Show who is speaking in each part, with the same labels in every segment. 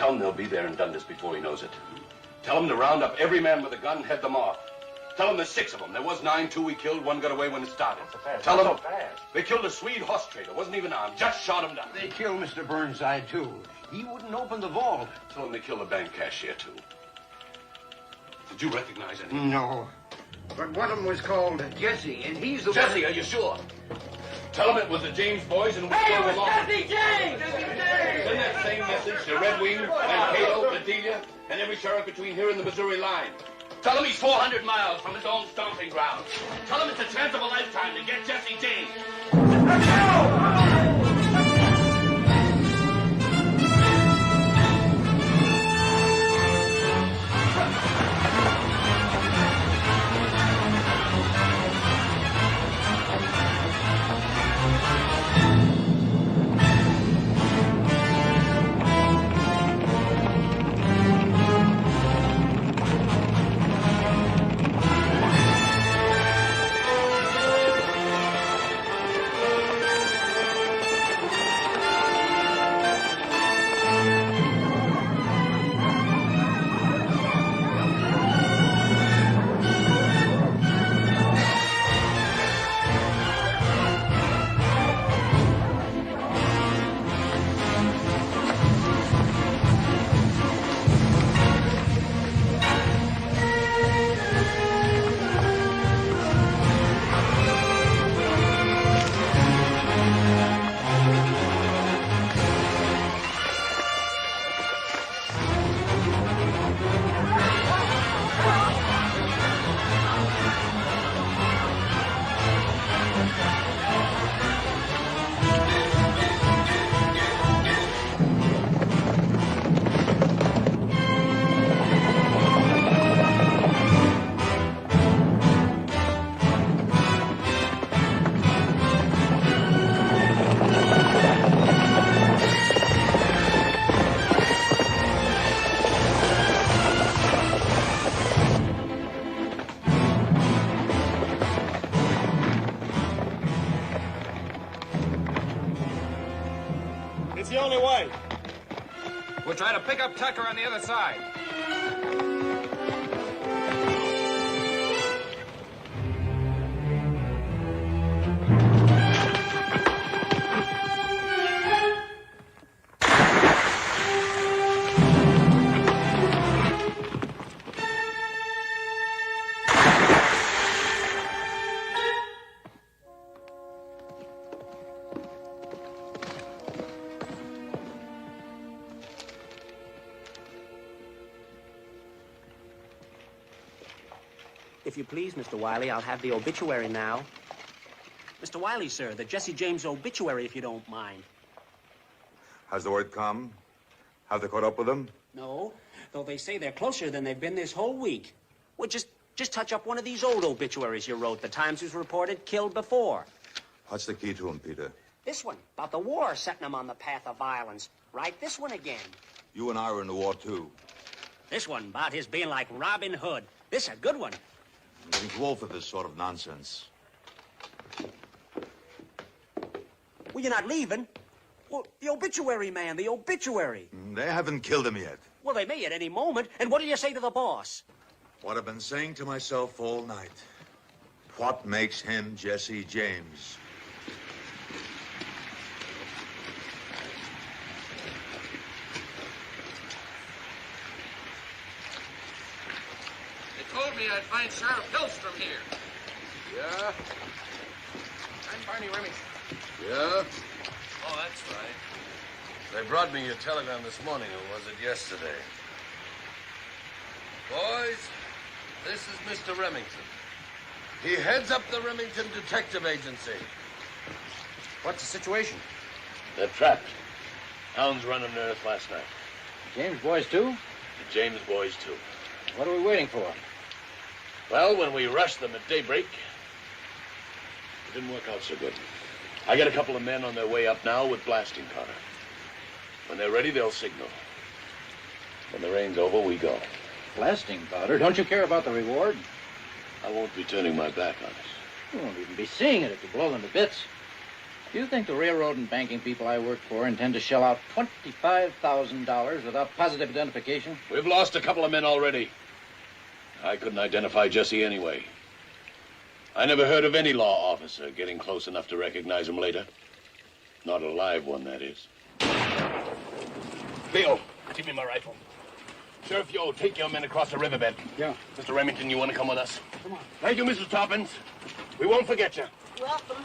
Speaker 1: Tell him they'll be there and done this before he knows it. Tell him to round up every man with a gun, head them off. Tell him there's 6 of them. There was 9, 2 we killed, 1 got away when it started. Tell them they killed a Swede horse trader, wasn't even armed, just shot him down.
Speaker 2: They killed Mr. Burnside, too. He wouldn't open the vault.
Speaker 1: Tell them they killed the bank cashier, too. Did you recognize anyone?
Speaker 2: No. But one of them was called Jesse, and he's the
Speaker 1: Jesse, are you sure? Tell him it was the James boys and we killed them all.
Speaker 3: Jesse James!
Speaker 1: Send that same message to Red Wing, Mankato, Bedelia, and every sheriff between here and the Missouri line. Tell him he's 400 miles from his own stomping ground. Tell him it's a chance of a lifetime to get Jesse James. Let's go!
Speaker 4: It's the only way.
Speaker 5: We'll try to pick up Tucker on the other side.
Speaker 6: If you please, Mr. Wiley, I'll have the obituary now. Mr. Wiley, sir, the Jesse James obituary, if you don't mind.
Speaker 7: Has the word come? Have they caught up with them?
Speaker 6: No, though they say they're closer than they've been this whole week. Well, just touch up one of these old obituaries you wrote. The Times was reported killed before.
Speaker 7: What's the key to them, Peter?
Speaker 6: This one, about the war setting them on the path of violence. Write this one again.
Speaker 7: You and I were in the war, too.
Speaker 6: This one, about his being like Robin Hood. This a good one.
Speaker 7: I'm getting too old for this sort of nonsense.
Speaker 6: Well, you're not leaving. Well, the obituary, man, the obituary.
Speaker 7: They haven't killed him yet.
Speaker 6: Well, they may at any moment. And what do you say to the boss?
Speaker 7: What I've been saying to myself all night. What makes him Jesse James?
Speaker 5: Told me I'd find Sheriff Hillstrom here.
Speaker 2: Yeah? I'm Barney Remington.
Speaker 8: Yeah? Oh, that's right. They brought me your telegram this morning, or was it yesterday? Boys, this is Mr. Remington. He heads up the Remington Detective Agency.
Speaker 2: What's the situation?
Speaker 1: They're trapped. Hounds running their earth last night.
Speaker 2: James boys, too?
Speaker 1: The James boys, too.
Speaker 2: What are we waiting for?
Speaker 1: Well, when we rushed them at daybreak, it didn't work out so good. I got a couple of men on their way up now with blasting powder. When they're ready, they'll signal. When the rain's over, we go.
Speaker 9: Blasting powder? Don't you care about the reward?
Speaker 1: I won't be turning my back on us.
Speaker 9: You won't even be seeing it if you blow them to bits. Do you think the railroad and banking people I work for intend to shell out $25,000 without positive identification?
Speaker 1: We've lost a couple of men already. I couldn't identify Jesse anyway. I never heard of any law officer getting close enough to recognize him later. Not a live one, that is. Leo, give me my rifle. Sheriff Yo, take your men across the riverbed.
Speaker 2: Yeah.
Speaker 1: Mr. Remington, you want to come with us?
Speaker 2: Come on.
Speaker 1: Thank you, Mrs. Toppins. We won't forget you.
Speaker 3: Welcome.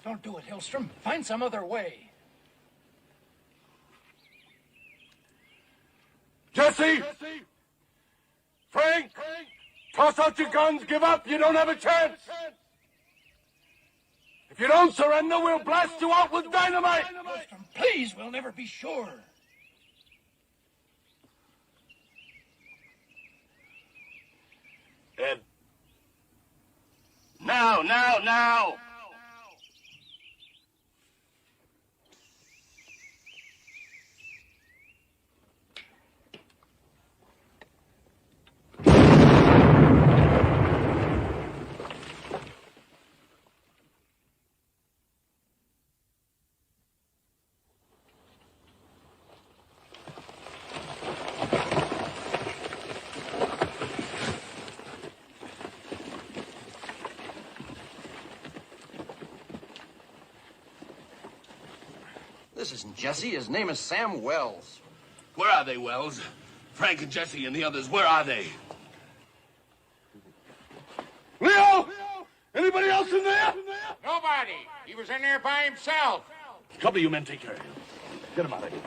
Speaker 2: Don't do it, Hillstrom. Find some other way.
Speaker 4: Jesse! Frank! Toss out your guns, give up, you don't have a chance! If you don't surrender, we'll blast you out with dynamite!
Speaker 2: Hillstrom, please, we'll never be sure.
Speaker 1: Ed. Now!
Speaker 5: This isn't Jesse. His name is Sam Wells.
Speaker 1: Where are they, Wells? Frank and Jesse and the others, where are they?
Speaker 4: Leo! Anybody else in there?
Speaker 5: Nobody. He was in there by himself.
Speaker 1: A couple of you men take care of him. Get him out of here.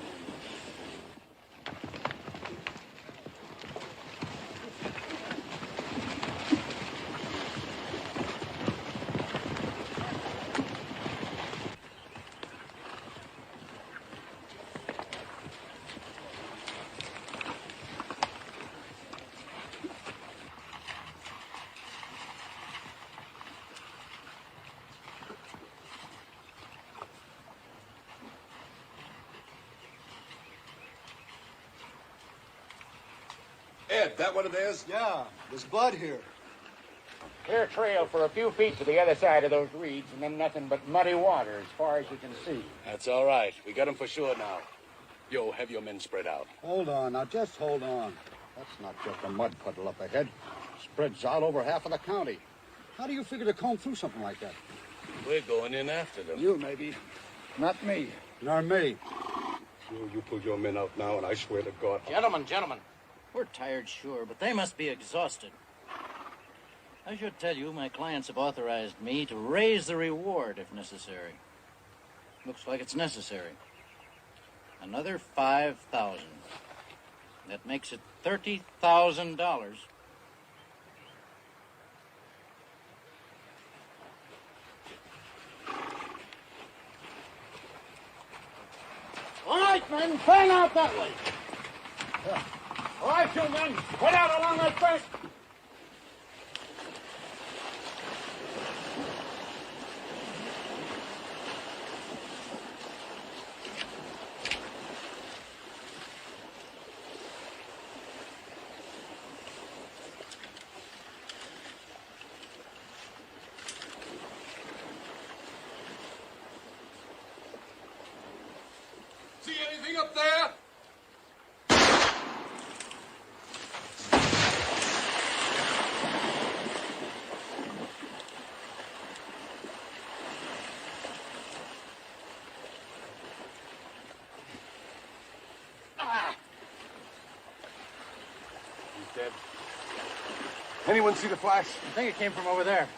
Speaker 4: Ed, that what it is?
Speaker 2: Yeah, there's blood here.
Speaker 5: Clear trail for a few feet to the other side of those reeds, and then nothing but muddy water as far as you can see.
Speaker 1: That's all right. We got him for sure now. Yo, have your men spread out.
Speaker 10: Hold on, now just hold on. That's not just a mud puddle up ahead. Spreads out over half of the county. How do you figure to comb through something like that?
Speaker 1: We're going in after them.
Speaker 10: You, maybe. Not me. Nor me.
Speaker 4: You pull your men out now, and I swear to God.
Speaker 5: Gentlemen.
Speaker 9: We're tired, sure, but they must be exhausted. I should tell you, my clients have authorized me to raise the reward if necessary. Looks like it's necessary. Another $5,000. That makes it $30,000.
Speaker 5: All right, men, fan out that way. All right, you men, head out along that bank.
Speaker 4: See anything up there? He's dead. Anyone see the flash?
Speaker 9: I think it came from over there.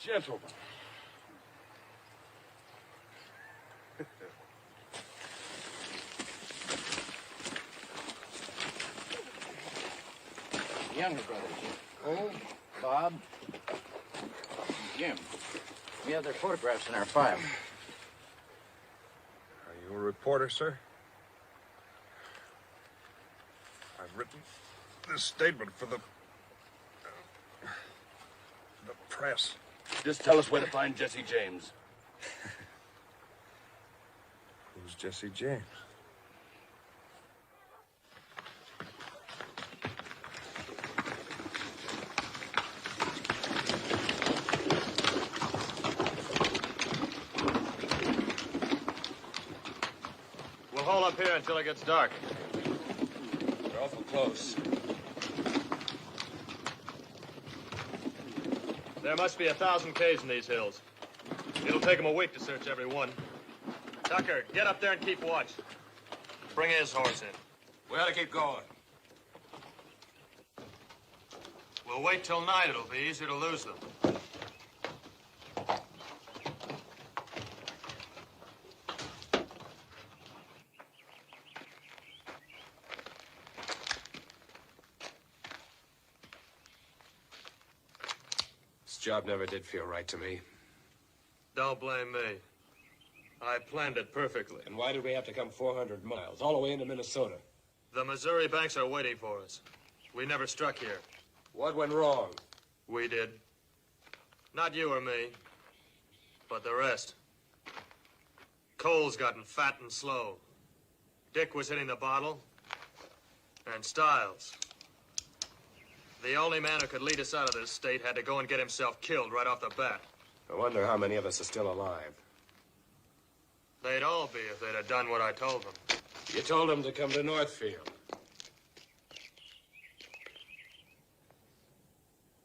Speaker 4: gentleman.
Speaker 5: Younger brothers, Cole, Bob, Jim. We have their photographs in our file.
Speaker 4: Are you a reporter, sir? I've written this statement for the press.
Speaker 1: Just tell us where to find Jesse James.
Speaker 4: Who's Jesse James?
Speaker 3: We'll hold up here until it gets dark. We're awful close. There must be 1,000 caves in these hills. It'll take them a week to search every one. Tucker, get up there and keep watch. Bring his horse in.
Speaker 8: We ought to keep going.
Speaker 3: We'll wait till night. It'll be easier to lose them.
Speaker 8: This job never did feel right to me.
Speaker 3: Don't blame me. I planned it perfectly.
Speaker 8: And why did we have to come 400 miles, all the way into Minnesota?
Speaker 3: The Missouri banks are waiting for us. We never struck here.
Speaker 8: What went wrong?
Speaker 3: We did. Not you or me, but the rest. Cole's gotten fat and slow. Dick was hitting the bottle. And Stiles. The only man who could lead us out of this state had to go and get himself killed right off the bat.
Speaker 8: I wonder how many of us are still alive.
Speaker 3: They'd all be if they'd have done what I told them.
Speaker 8: You told them to come to Northfield.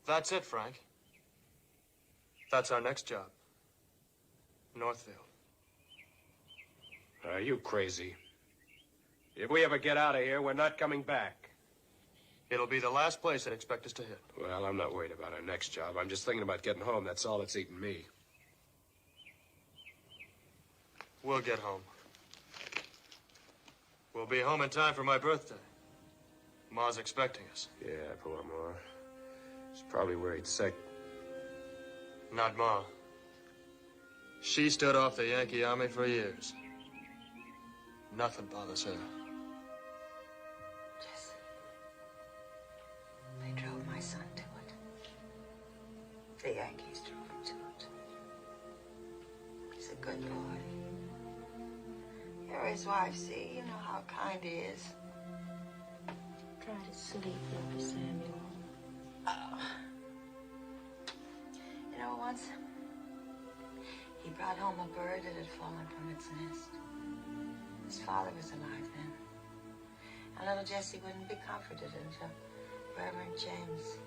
Speaker 3: That's it, Frank. That's our next job. Northfield.
Speaker 8: Are you crazy? If we ever get out of here, we're not coming back.
Speaker 3: It'll be the last place they'd expect us to hit.
Speaker 8: Well, I'm not worried about our next job. I'm just thinking about getting home. That's all that's eating me.
Speaker 3: We'll get home. We'll be home in time for my birthday. Ma's expecting us.
Speaker 8: Yeah, poor Ma. She's probably worried sick.
Speaker 3: Not Ma. She stood off the Yankee Army for years. Nothing bothers her.
Speaker 11: Jesse. They drove my son to it. The Yankees drove him to it. He's a good boy. You're his wife, see? You know how kind he is. Try to sleep, Mr. Samuel. Oh. You know, once he brought home a bird that had fallen from its nest. His father was alive then. And little Jesse wouldn't be comforted until Reverend James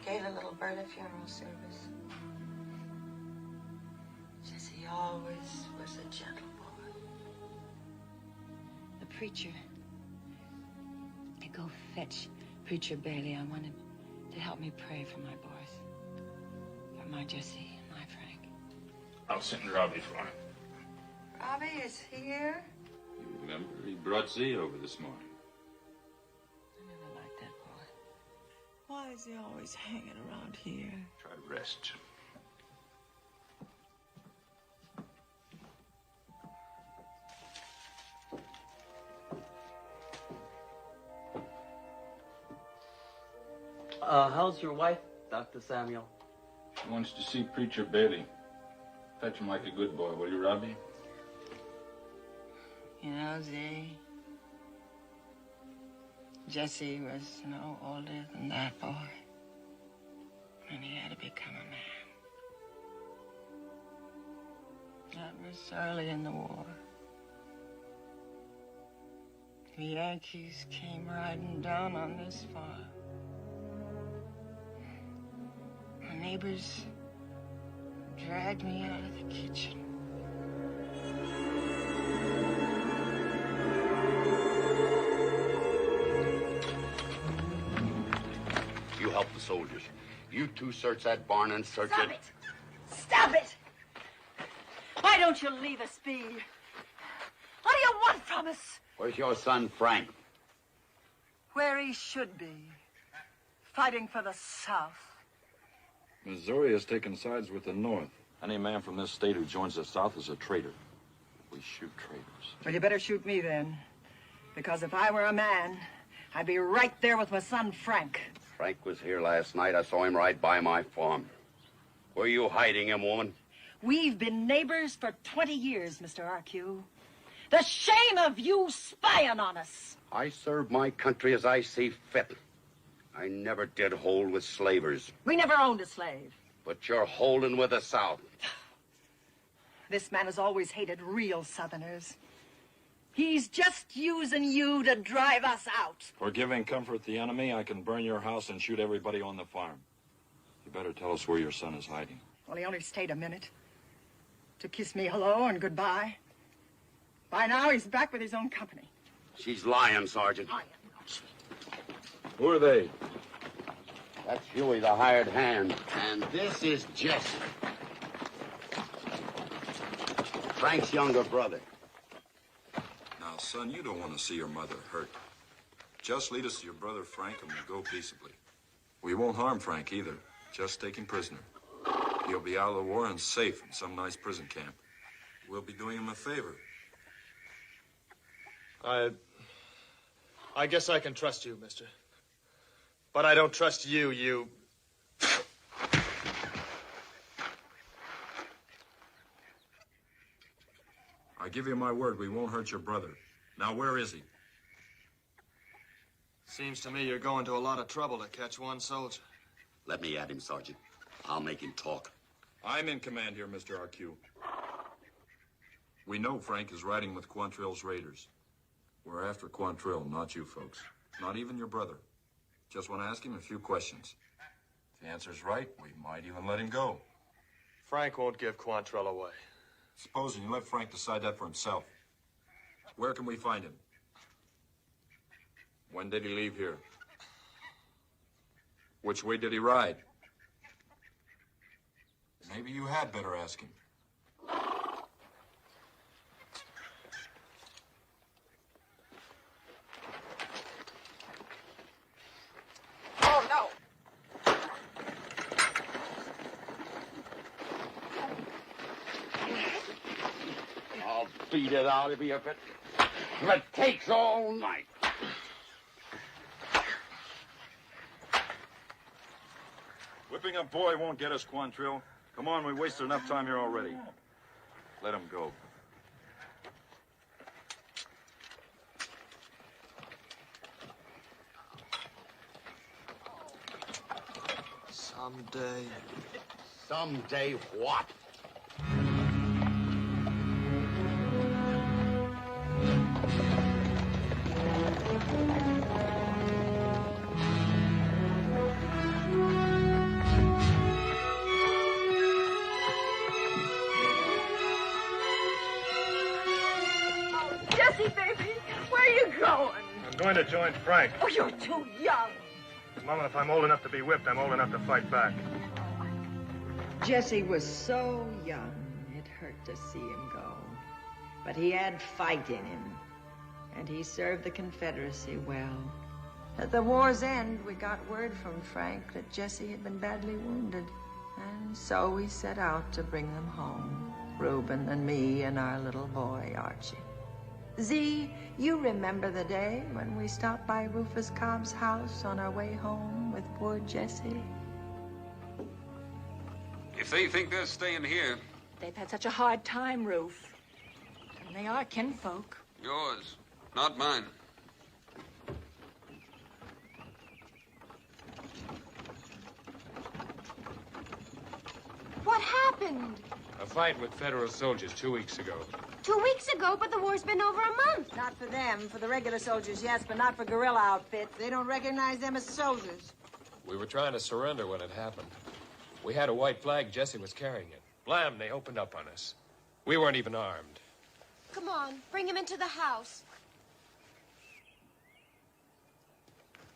Speaker 11: gave the little bird a funeral service. Jesse always was a gentle boy. The preacher. I go fetch Preacher Bailey. I wanted to help me pray for my boys. For my Jesse and my Frank.
Speaker 12: I'll send Robbie for him.
Speaker 11: Robbie is here?
Speaker 12: You remember, he brought Z over this morning.
Speaker 11: I never liked that boy. Why is he always hanging around here?
Speaker 12: Try to rest.
Speaker 13: How's your wife, Dr. Samuel?
Speaker 12: She wants to see Preacher Bailey. Fetch him like a good boy, will you, Robbie?
Speaker 11: You know, Z, Jesse was no older than that boy. And he had to become a man. That was early in the war. The Yankees came riding down on this farm. The neighbors dragged me out of the kitchen.
Speaker 14: You help the soldiers. You two search that barn and search
Speaker 15: Stop
Speaker 14: it.
Speaker 15: it!
Speaker 14: don't you leave us be? What do you want from us?
Speaker 2: Where's your son, Frank?
Speaker 14: Where he should be. Fighting for the South.
Speaker 15: Missouri has taken sides with the North. Any man from this state who joins the South is a traitor. We shoot traitors.
Speaker 14: Well, you better shoot me then. Because if I were a man, I'd be right there with my son, Frank.
Speaker 2: Frank was here last night. I saw him ride by my farm. Where you hiding him, woman?
Speaker 14: We've been neighbors for 20 years, Mr. R.Q. The shame of you spying on us.
Speaker 2: I serve my country as I see fit. I never did hold with slavers.
Speaker 14: We never owned a slave.
Speaker 2: But you're holding with the South.
Speaker 14: This man has always hated real Southerners. He's just using you to drive us out.
Speaker 15: For giving comfort the enemy, I can burn your house and shoot everybody on the farm. You better tell us where your son is hiding.
Speaker 14: Well, he only stayed a minute. To kiss me hello and goodbye. By now, he's back with his own company.
Speaker 2: She's lying, Sergeant.
Speaker 15: Who are they?
Speaker 2: That's Huey, the hired hand. And this is Jesse. Frank's younger brother.
Speaker 15: Now, son, you don't want to see your mother hurt. Just lead us to your brother Frank and we'll go peaceably. We won't harm Frank either. Just take him prisoner. He'll be out of the war and safe in some nice prison camp. We'll be doing him a favor.
Speaker 3: I guess I can trust you, mister. But I don't trust you.
Speaker 15: I give you my word, we won't hurt your brother. Now, where is he?
Speaker 3: Seems to me you're going to a lot of trouble to catch one soldier.
Speaker 2: Let me at him, Sergeant. I'll make him talk.
Speaker 15: I'm in command here, Mr. RQ. We know Frank is riding with Quantrill's raiders. We're after Quantrill, not you folks. Not even your brother. Just want to ask him a few questions. If the answer's right, we might even let him go.
Speaker 3: Frank won't give Quantrill away.
Speaker 15: Supposing you let Frank decide that for himself. Where can we find him? When did he leave here? Which way did he ride? Maybe you had better ask him.
Speaker 14: Oh, no.
Speaker 2: I'll beat it out of you if it takes all night.
Speaker 15: Whipping a boy won't get us, Quantrill. Come on, we wasted enough time here already. Let him go.
Speaker 3: Someday.
Speaker 2: Someday what?
Speaker 14: Jesse, baby, where are you going?
Speaker 3: I'm going to join Frank.
Speaker 14: Oh, you're too young.
Speaker 3: Mama, if I'm old enough to be whipped, I'm old enough to fight back.
Speaker 16: Jesse was so young, it hurt to see him go. But he had fight in him, and he served the Confederacy well.
Speaker 11: At the war's end, we got word from Frank that Jesse had been badly wounded. And so we set out to bring them home. Reuben and me and our little boy, Archie. Z, you remember the day when we stopped by Rufus Cobb's house on our way home with poor Jesse?
Speaker 17: If they think they're staying here,
Speaker 16: They've had such a hard time, Ruth. And they are kinfolk.
Speaker 17: yours, not mine.
Speaker 18: What happened?
Speaker 19: A fight with federal soldiers 2 weeks ago.
Speaker 18: 2 weeks ago, but the war's been over a month.
Speaker 11: Not for them. For the regular soldiers, yes, but not for guerrilla outfits. They don't recognize them as soldiers.
Speaker 19: We were trying to surrender when it happened. We had a white flag. Jesse was carrying it. Blam, they opened up on us. We weren't even armed.
Speaker 18: Come on, bring him into the house.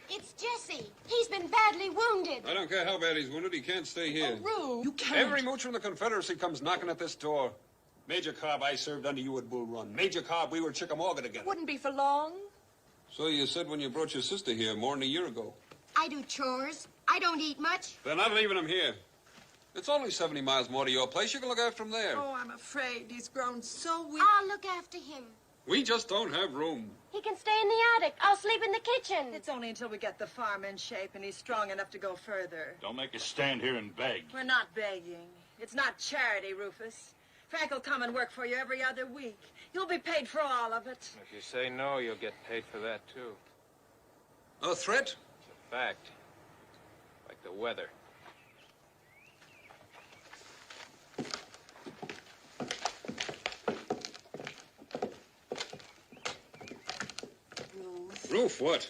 Speaker 18: It's Jesse. He's been badly wounded.
Speaker 17: I don't care how bad he's wounded, he can't stay here.
Speaker 18: Oh, Rube.
Speaker 17: You can't. Every mooch from the Confederacy comes knocking at this door.
Speaker 20: Major Cobb, I served under you at Bull Run. Major Cobb, we were Chickamauga together.
Speaker 14: Wouldn't be for long.
Speaker 17: So you said when you brought your sister here more than a year ago.
Speaker 18: I do chores. I don't eat much.
Speaker 17: They're not leaving him here. It's only 70 miles more to your place. You can look after him there.
Speaker 14: Oh, I'm afraid he's grown so weak.
Speaker 18: I'll look after him.
Speaker 17: We just don't have room.
Speaker 18: He can stay in the attic. I'll sleep in the kitchen.
Speaker 14: It's only until we get the farm in shape and he's strong enough to go further.
Speaker 4: Don't make us stand here and beg.
Speaker 14: We're not begging. It's not charity, Rufus. Frank will come and work for you every other week. You'll be paid for all of it.
Speaker 19: If you say no, you'll get paid for that, too.
Speaker 17: A threat?
Speaker 19: It's a fact. Like the weather.
Speaker 20: Roof, what?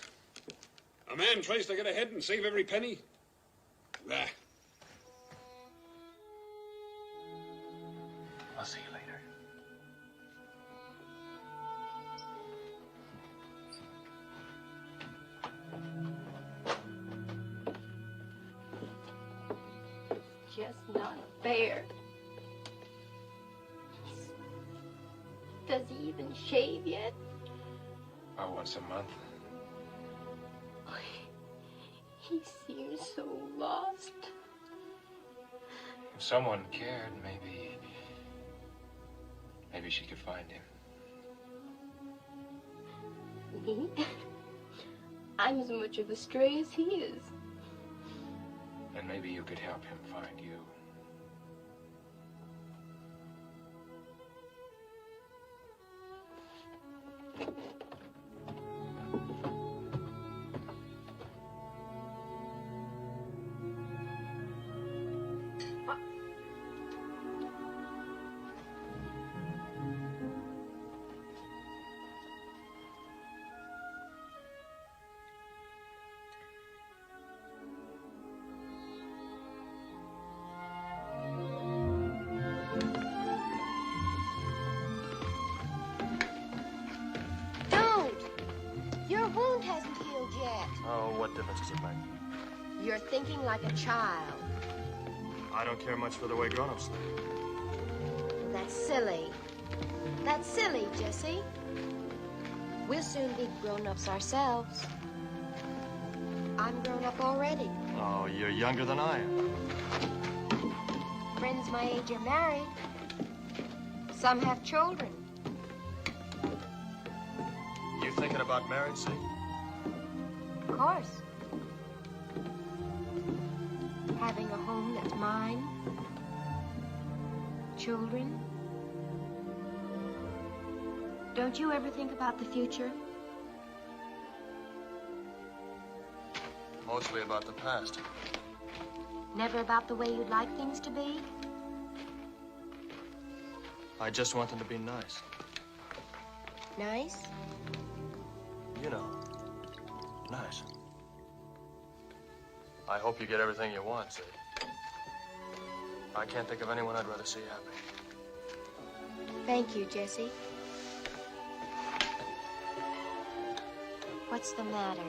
Speaker 20: A man tries to get ahead and save every penny? Bah.
Speaker 19: I'll see you later.
Speaker 21: Just not fair. Does he even shave yet?
Speaker 19: Oh, once a month.
Speaker 21: He seems so lost.
Speaker 19: If someone cared, maybe she could find him.
Speaker 21: Me? I'm as much of a stray as he is.
Speaker 19: And maybe you could help him find you.
Speaker 18: Your wound hasn't healed yet.
Speaker 3: Oh, what difference does it make?
Speaker 18: You're thinking like a child.
Speaker 3: I don't care much for the way grown-ups think.
Speaker 18: That's silly. That's silly, Jesse. We'll soon be grown-ups ourselves. I'm grown up already.
Speaker 3: Oh, you're younger than I am.
Speaker 18: Friends my age are married. Some have children.
Speaker 3: You thinking about marriage, see?
Speaker 18: Of course. Having a home that's mine. Children. Don't you ever think about the future?
Speaker 3: Mostly about the past.
Speaker 18: Never about the way you'd like things to be?
Speaker 3: I just want them to be nice.
Speaker 18: Nice?
Speaker 3: You know, nice. I hope you get everything you want, see? I can't think of anyone I'd rather see happy.
Speaker 18: Thank you, Jesse. What's the matter?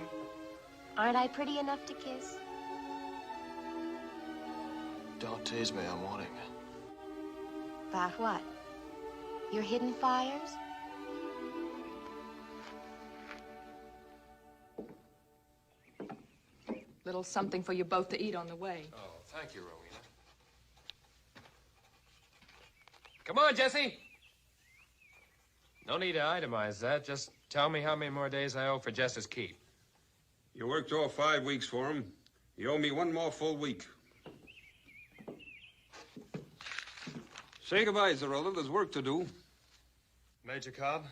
Speaker 18: Aren't I pretty enough to kiss?
Speaker 3: Don't tease me, I'm wanting.
Speaker 18: About what? Your hidden fires?
Speaker 22: Little something for you both to eat on the way.
Speaker 19: Oh, thank you, Rowena. Come on, Jesse. No need to itemize that. Just tell me how many more days I owe for Jess's keep.
Speaker 20: You worked all 5 weeks for him. You owe me 1 more full week. Say goodbye, Zarella. There's work to do.
Speaker 3: Major Cobb,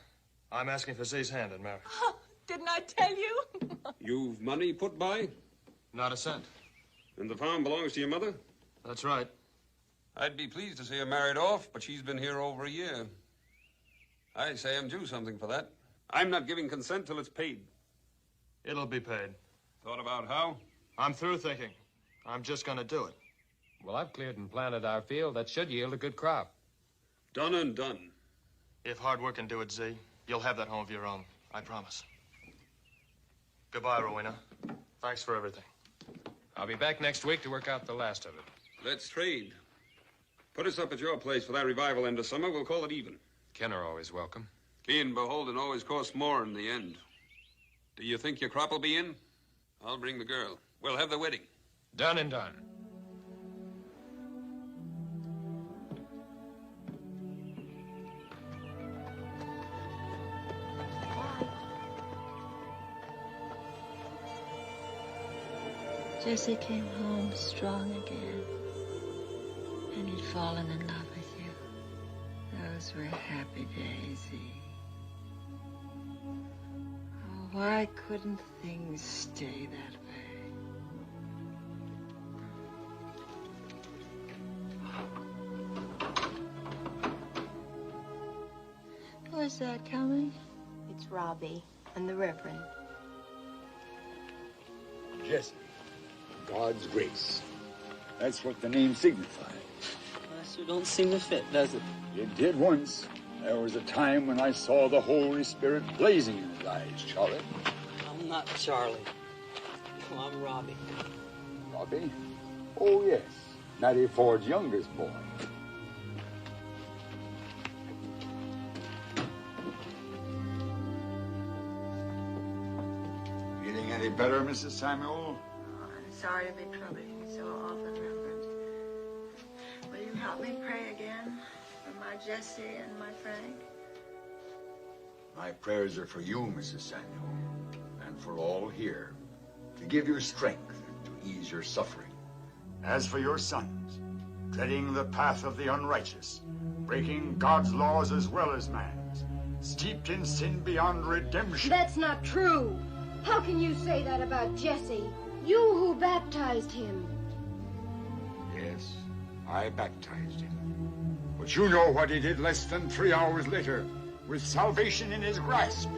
Speaker 3: I'm asking for Z's hand in marriage.
Speaker 14: Oh, didn't I tell you?
Speaker 20: You've money put by?
Speaker 3: Not a cent.
Speaker 20: And the farm belongs to your mother?
Speaker 3: That's right.
Speaker 20: I'd be pleased to see her married off, but she's been here over a year. I say I'm due something for that. I'm not giving consent till it's paid.
Speaker 3: It'll be paid.
Speaker 20: Thought about how?
Speaker 3: I'm through thinking. I'm just gonna do it.
Speaker 19: Well, I've cleared and planted our field. That should yield a good crop.
Speaker 20: Done and done.
Speaker 3: If hard work can do it, Z, you'll have that home of your own. I promise. Goodbye, Rowena. Thanks for everything.
Speaker 19: I'll be back next week to work out the last of it.
Speaker 20: Let's trade. Put us up at your place for that revival end of summer. We'll call it even.
Speaker 19: Ken are always welcome.
Speaker 20: Being beholden always costs more in the end. Do you think your crop will be in? I'll bring the girl. We'll have the wedding.
Speaker 19: Done and done.
Speaker 11: Jesse came home strong again, and he'd fallen in love with you. Those were happy days, Oh, why couldn't things stay that way? Who is that coming?
Speaker 18: It's Robbie and the Reverend.
Speaker 6: Jesse. God's grace. That's what the name signifies.
Speaker 13: That sure don't seem to fit, does it?
Speaker 6: It did once. There was a time when I saw the Holy Spirit blazing in his eyes, Charlie.
Speaker 13: I'm not Charlie. No, I'm Robbie.
Speaker 6: Robbie? Oh, yes. Mattie Ford's youngest boy. Feeling any better, Mrs. Samuel?
Speaker 11: Sorry to be troubling you so often, Reverend. Will you help me pray again for my Jesse and my Frank?
Speaker 6: My prayers are for you, Mrs. Samuel, and for all here, to give you strength to ease your suffering. As for your sons, treading the path of the unrighteous, breaking God's laws as well as man's, steeped in sin beyond redemption.
Speaker 18: That's not true. How can you say that about Jesse? You who baptized him.
Speaker 6: Yes, I baptized him. But you know what he did less than 3 hours later, with salvation in his grasp.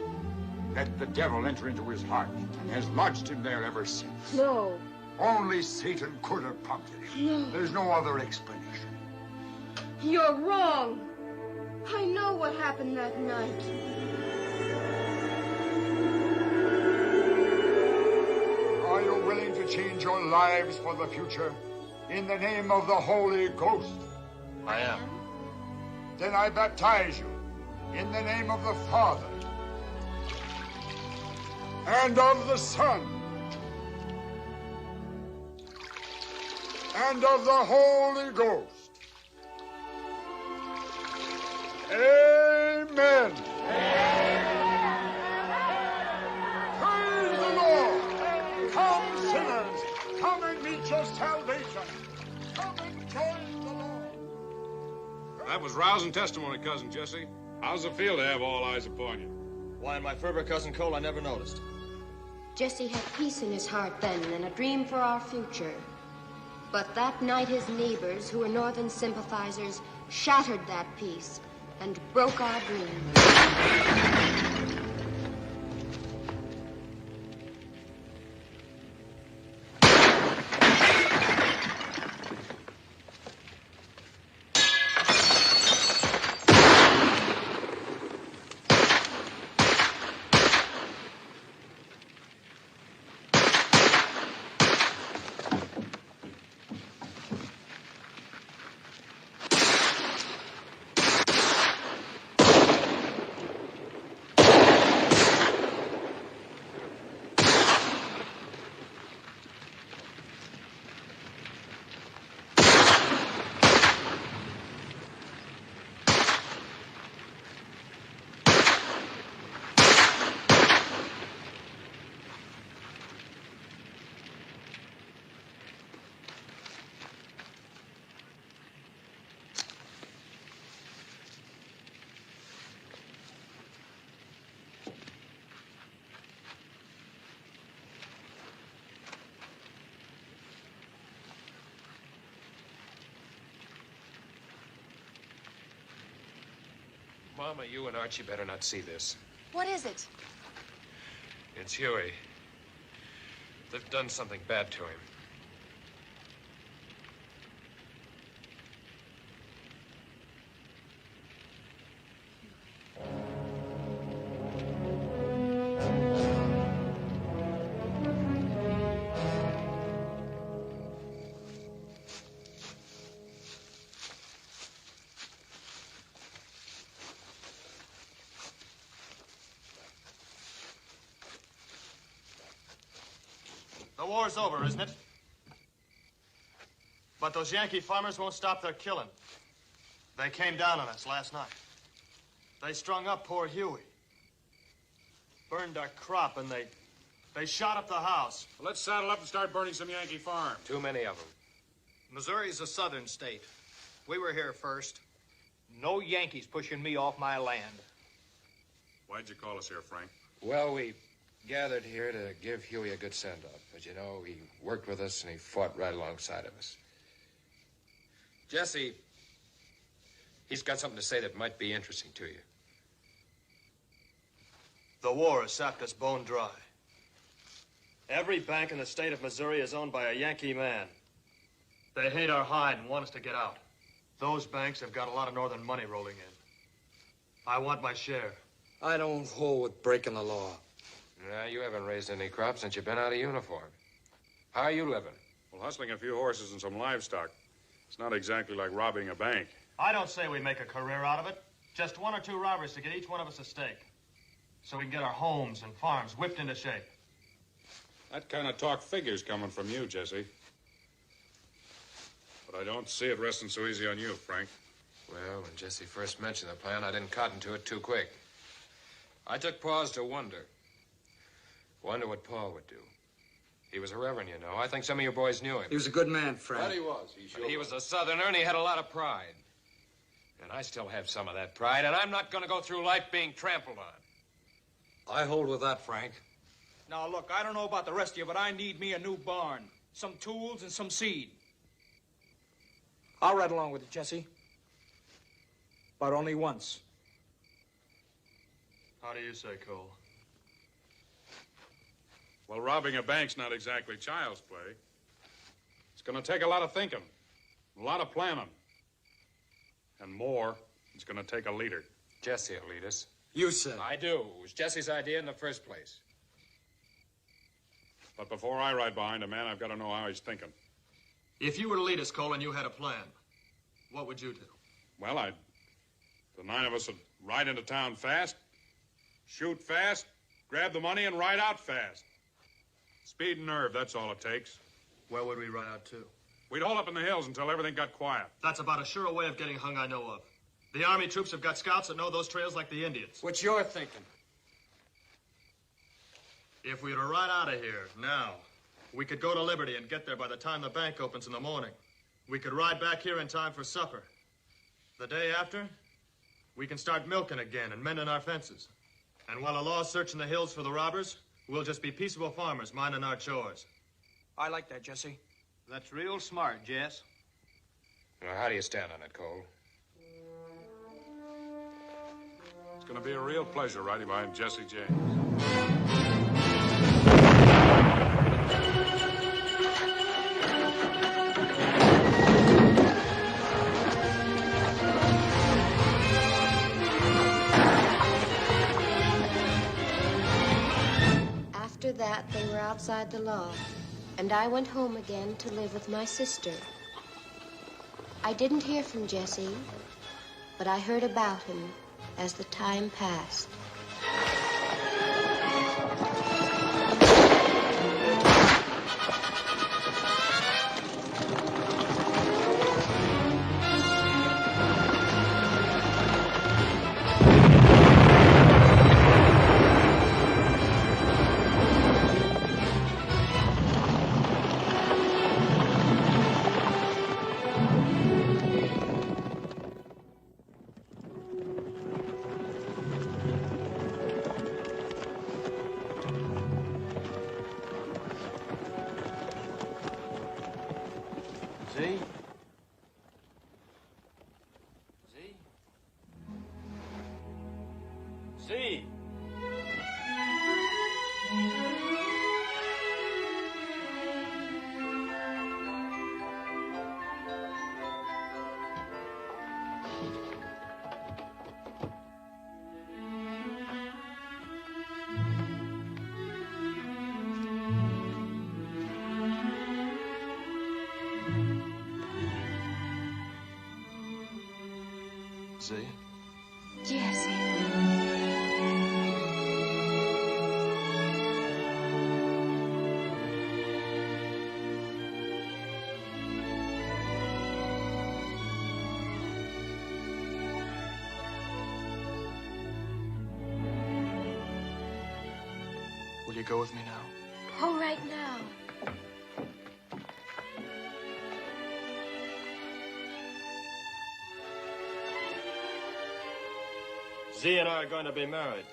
Speaker 6: Let the devil enter into his heart, and has lodged him there ever since.
Speaker 18: No.
Speaker 6: Only Satan could have prompted him.
Speaker 18: No.
Speaker 6: There's no other explanation.
Speaker 18: You're wrong. I know what happened that night.
Speaker 6: Are you willing to change your lives for the future in the name of the Holy Ghost?
Speaker 3: I am.
Speaker 6: Then I baptize you in the name of the Father and of the Son and of the Holy Ghost. Amen. Praise the Lord. Come, sinners. Come and meet your salvation. Come and join the Lord.
Speaker 17: That was rousing testimony, Cousin Jesse. How's it feel to have all eyes upon you?
Speaker 3: Why, in my fervor, Cousin Cole, I never noticed.
Speaker 18: Jesse had peace in his heart then and a dream for our future. But that night his neighbors, who were Northern sympathizers, shattered that peace and broke our dreams.
Speaker 19: Mama, you and Archie better not see this.
Speaker 22: What is it?
Speaker 19: It's Huey. They've done something bad to him.
Speaker 3: war's over, isn't it? But those Yankee farmers won't stop their killing. They came down on us last night. They strung up poor Huey. Burned our crop, and they shot up the house.
Speaker 17: Well, let's saddle up and start burning some Yankee farms.
Speaker 19: Too many of them.
Speaker 7: Missouri's a southern state. We were here first. No Yankees pushing me off my land.
Speaker 17: Why'd you call us here, Frank?
Speaker 19: Well, we gathered here to give Huey a good send-off. As you know, he worked with us and he fought right alongside of us. Jesse, he's got something to say that might be interesting to you.
Speaker 3: The war has sapped us bone dry. Every bank in the state of Missouri is owned by a Yankee man. They hate our hide and want us to get out. Those banks have got a lot of northern money rolling in. I want my share.
Speaker 7: I don't hold with breaking the law.
Speaker 19: Nah, you haven't raised any crops since you've been out of uniform. How are you living?
Speaker 17: Well, hustling a few horses and some livestock. It's not exactly like robbing a bank.
Speaker 3: I don't say we make a career out of it. Just one or two robbers to get each one of us a stake. So we can get our homes and farms whipped into shape.
Speaker 17: That kind of talk figures coming from you, Jesse. But I don't see it resting so easy on you, Frank.
Speaker 19: Well, when Jesse first mentioned the plan, I didn't cotton to it too quick. I took pause to wonder. Wonder what Paul would do. He was a reverend, you know. I think some of you boys knew him.
Speaker 7: He was a good man, Frank.
Speaker 8: But he was. He sure
Speaker 19: But he was a Southerner, and he had a lot of pride. And I still have some of that pride, and I'm not going to go through life being trampled on.
Speaker 7: I hold with that, Frank. Now, look, I don't know about the rest of you, but I need me a new barn. Some tools and some seed. I'll ride along with it, Jesse. But only once.
Speaker 3: How do you say, Cole?
Speaker 17: Well, robbing a bank's not exactly child's play. It's going to take a lot of thinking, a lot of planning. And more, it's going to take a leader.
Speaker 19: Jesse will lead us.
Speaker 7: You said.
Speaker 19: I do. It was Jesse's idea in the first place.
Speaker 17: But before I ride behind a man, I've got to know how he's thinking.
Speaker 3: If you were to lead us, Cole, and you had a plan, what would you do?
Speaker 17: Well, the 9 of us would ride into town fast, shoot fast, grab the money, and ride out fast. Speed and nerve, that's all it takes.
Speaker 3: Where would we ride out to?
Speaker 17: We'd hold up in the hills until everything got quiet.
Speaker 3: That's about as sure a way of getting hung I know of. The Army troops have got scouts that know those trails like the Indians.
Speaker 7: What's your thinking?
Speaker 3: If we were to ride out of here now, we could go to Liberty and get there by the time the bank opens in the morning. We could ride back here in time for supper. The day after, we can start milking again and mending our fences. And while the law's searching the hills for the robbers, we'll just be peaceable farmers minding our chores.
Speaker 7: I like that, Jesse. That's real smart, Jess.
Speaker 19: Now, how do you stand on it, Cole?
Speaker 17: It's going to be a real pleasure riding behind Jesse James.
Speaker 18: After that, they were outside the law, and I went home again to live with my sister. I didn't hear from Jesse, but I heard about him as the time passed.
Speaker 19: Z? Z? Z?
Speaker 3: Z?
Speaker 18: Jesse.
Speaker 3: you go with me now?
Speaker 18: All right now.
Speaker 3: Z and I are going to be married.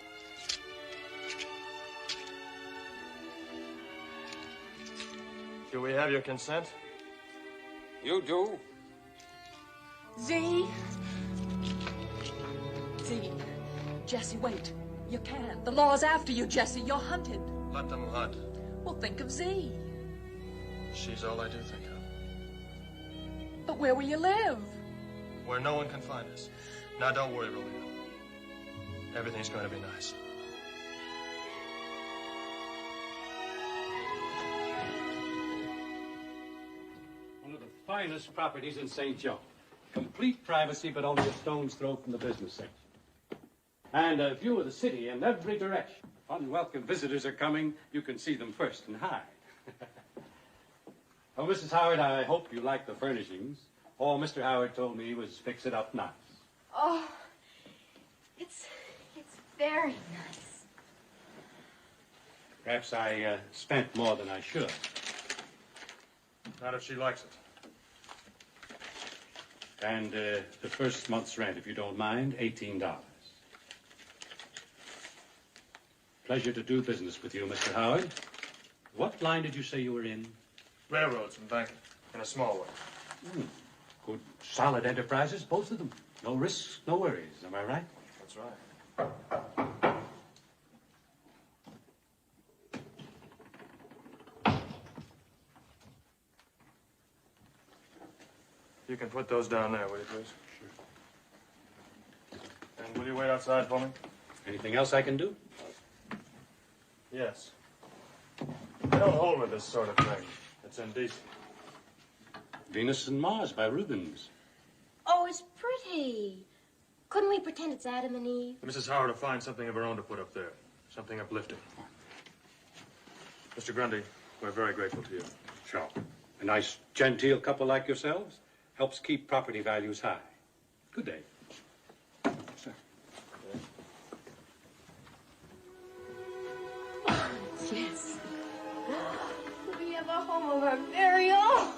Speaker 3: Do we have your consent?
Speaker 20: You do?
Speaker 22: Z. Z. Jesse, wait. You can't. The law's after you, Jesse. You're hunted.
Speaker 3: Let them hunt.
Speaker 22: Well, think of Z.
Speaker 3: She's all I do think of.
Speaker 22: But where will you live?
Speaker 3: Where no one can find us. Now, don't worry, Romeo. Everything's going to be nice.
Speaker 9: One of the finest properties in St. Joe. Complete privacy, but only a stone's throw from the business section. And a view of the city in every direction. Unwelcome visitors are coming. You can see them first and hide. Oh, Mrs. Howard, I hope you like the furnishings. All Mr. Howard told me was fix it up nice.
Speaker 18: Oh, it's very nice.
Speaker 9: Perhaps I spent more than I should.
Speaker 3: Not if she likes it.
Speaker 9: And the first month's rent, if you don't mind, $18. Pleasure to do business with you, Mr. Howard. What line did you say you were in?
Speaker 3: Railroads and banking, in a small way.
Speaker 9: Good, solid enterprises, both of them. No risks, no worries. Am I right?
Speaker 3: That's right. You can put those down there, will you, please? Sure. And will you wait outside for me?
Speaker 9: Anything else I can do?
Speaker 3: Yes. I don't hold with this sort of thing. It's indecent.
Speaker 9: Venus and Mars by Rubens.
Speaker 18: Oh, it's pretty. Couldn't we pretend it's Adam and Eve?
Speaker 3: Mrs. Howard will find something of her own to put up there. Something uplifting. Mr. Grundy, we're very grateful to you.
Speaker 9: Sure. A nice, genteel couple like yourselves helps keep property values high. Good day. Sir.
Speaker 18: Yes. We have a home of our very own.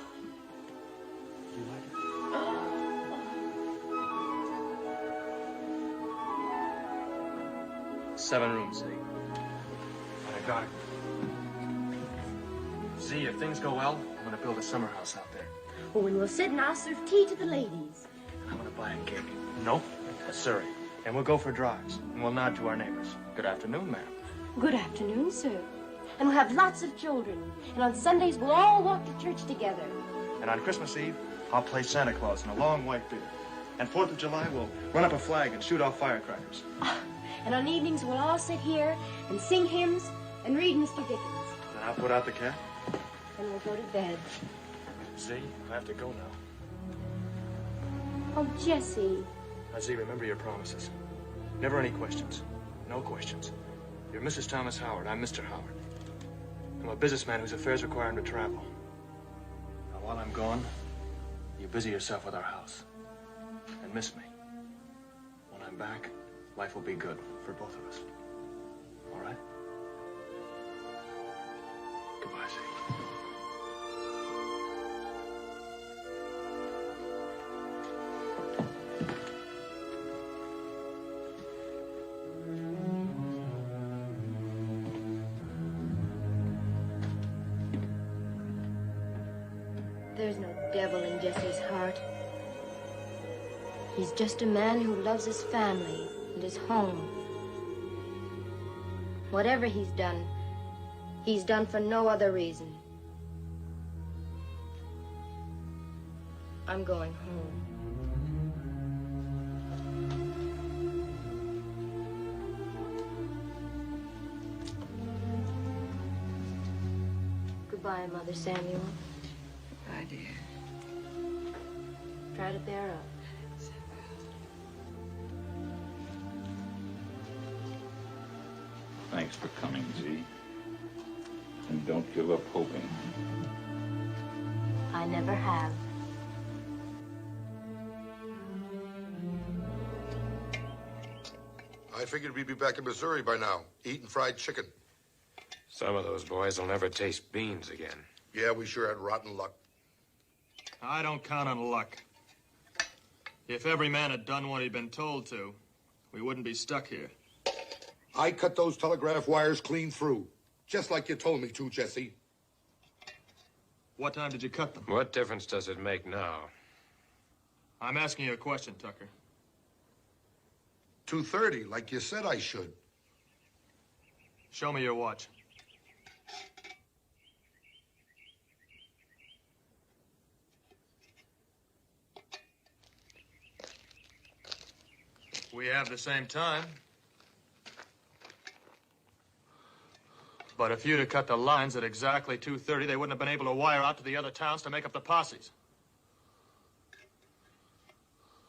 Speaker 3: Seven rooms, Z. And a garden. Z, if things go well, I'm going to build a summer house out there.
Speaker 18: Oh, and we'll sit and I'll serve tea to the ladies.
Speaker 3: I'm going to buy a gig. Nope, a Surrey. And we'll go for drives. And we'll nod to our neighbors. Good afternoon, ma'am.
Speaker 18: Good afternoon, sir. And we'll have lots of children. And on Sundays, we'll all walk to church together.
Speaker 3: And on Christmas Eve, I'll play Santa Claus in a long white beard. And 4th of July, we'll run up a flag and shoot off firecrackers.
Speaker 18: And on evenings, we'll all sit here and sing hymns and read Mr. Dickens.
Speaker 3: And I'll put out the cat.
Speaker 18: And we'll go to bed.
Speaker 3: Z, I have to go now.
Speaker 18: Oh, Jesse.
Speaker 3: Now, Z, remember your promises. Never any questions. No questions. You're Mrs. Thomas Howard. I'm Mr. Howard. I'm a businessman whose affairs require him to travel. Now, while I'm gone, you busy yourself with our house. And miss me. When I'm back, life will be good for both of us. All right? Goodbye, Z.
Speaker 18: There's no devil in Jesse's heart. He's just a man who loves his family and his home. Whatever he's done for no other reason. I'm going home. Goodbye, Mother Samuel.
Speaker 16: Goodbye, dear.
Speaker 18: Try to bear up.
Speaker 12: Thanks for coming, Z. And don't give up hoping.
Speaker 18: I never have.
Speaker 4: I figured we'd be back in Missouri by now, eating fried chicken.
Speaker 19: Some of those boys will never taste beans again.
Speaker 4: Yeah, we sure had rotten luck.
Speaker 3: I don't count on luck. If every man had done what he'd been told to, we wouldn't be stuck here.
Speaker 4: I cut those telegraph wires clean through, just like you told me to, Jesse.
Speaker 3: What time did you cut them?
Speaker 19: What difference does it make now?
Speaker 3: I'm asking you a question, Tucker.
Speaker 4: 2:30, like you said I should.
Speaker 3: Show me your watch. We have the same time. But if you'd have cut the lines at exactly 2:30, they wouldn't have been able to wire out to the other towns to make up the posses.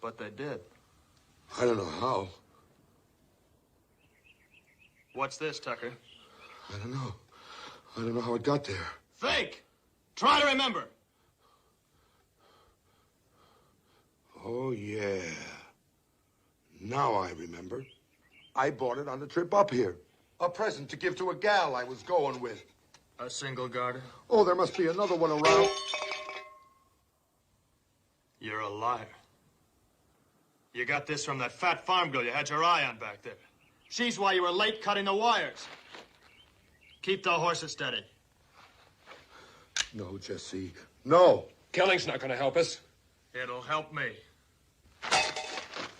Speaker 3: But they did.
Speaker 4: I don't know how.
Speaker 3: What's this, Tucker?
Speaker 4: I don't know. I don't know how it got there.
Speaker 3: Think! Try to remember!
Speaker 4: Oh, yeah. Now I remember. I bought it on the trip up here. A present to give to a gal I was going with.
Speaker 3: A single garter?
Speaker 4: Oh, there must be another one around.
Speaker 3: You're a liar. You got this from that fat farm girl you had your eye on back there. She's why you were late cutting the wires. Keep the horses steady.
Speaker 4: No, Jesse. No.
Speaker 19: Killing's not going to help us.
Speaker 3: It'll help me.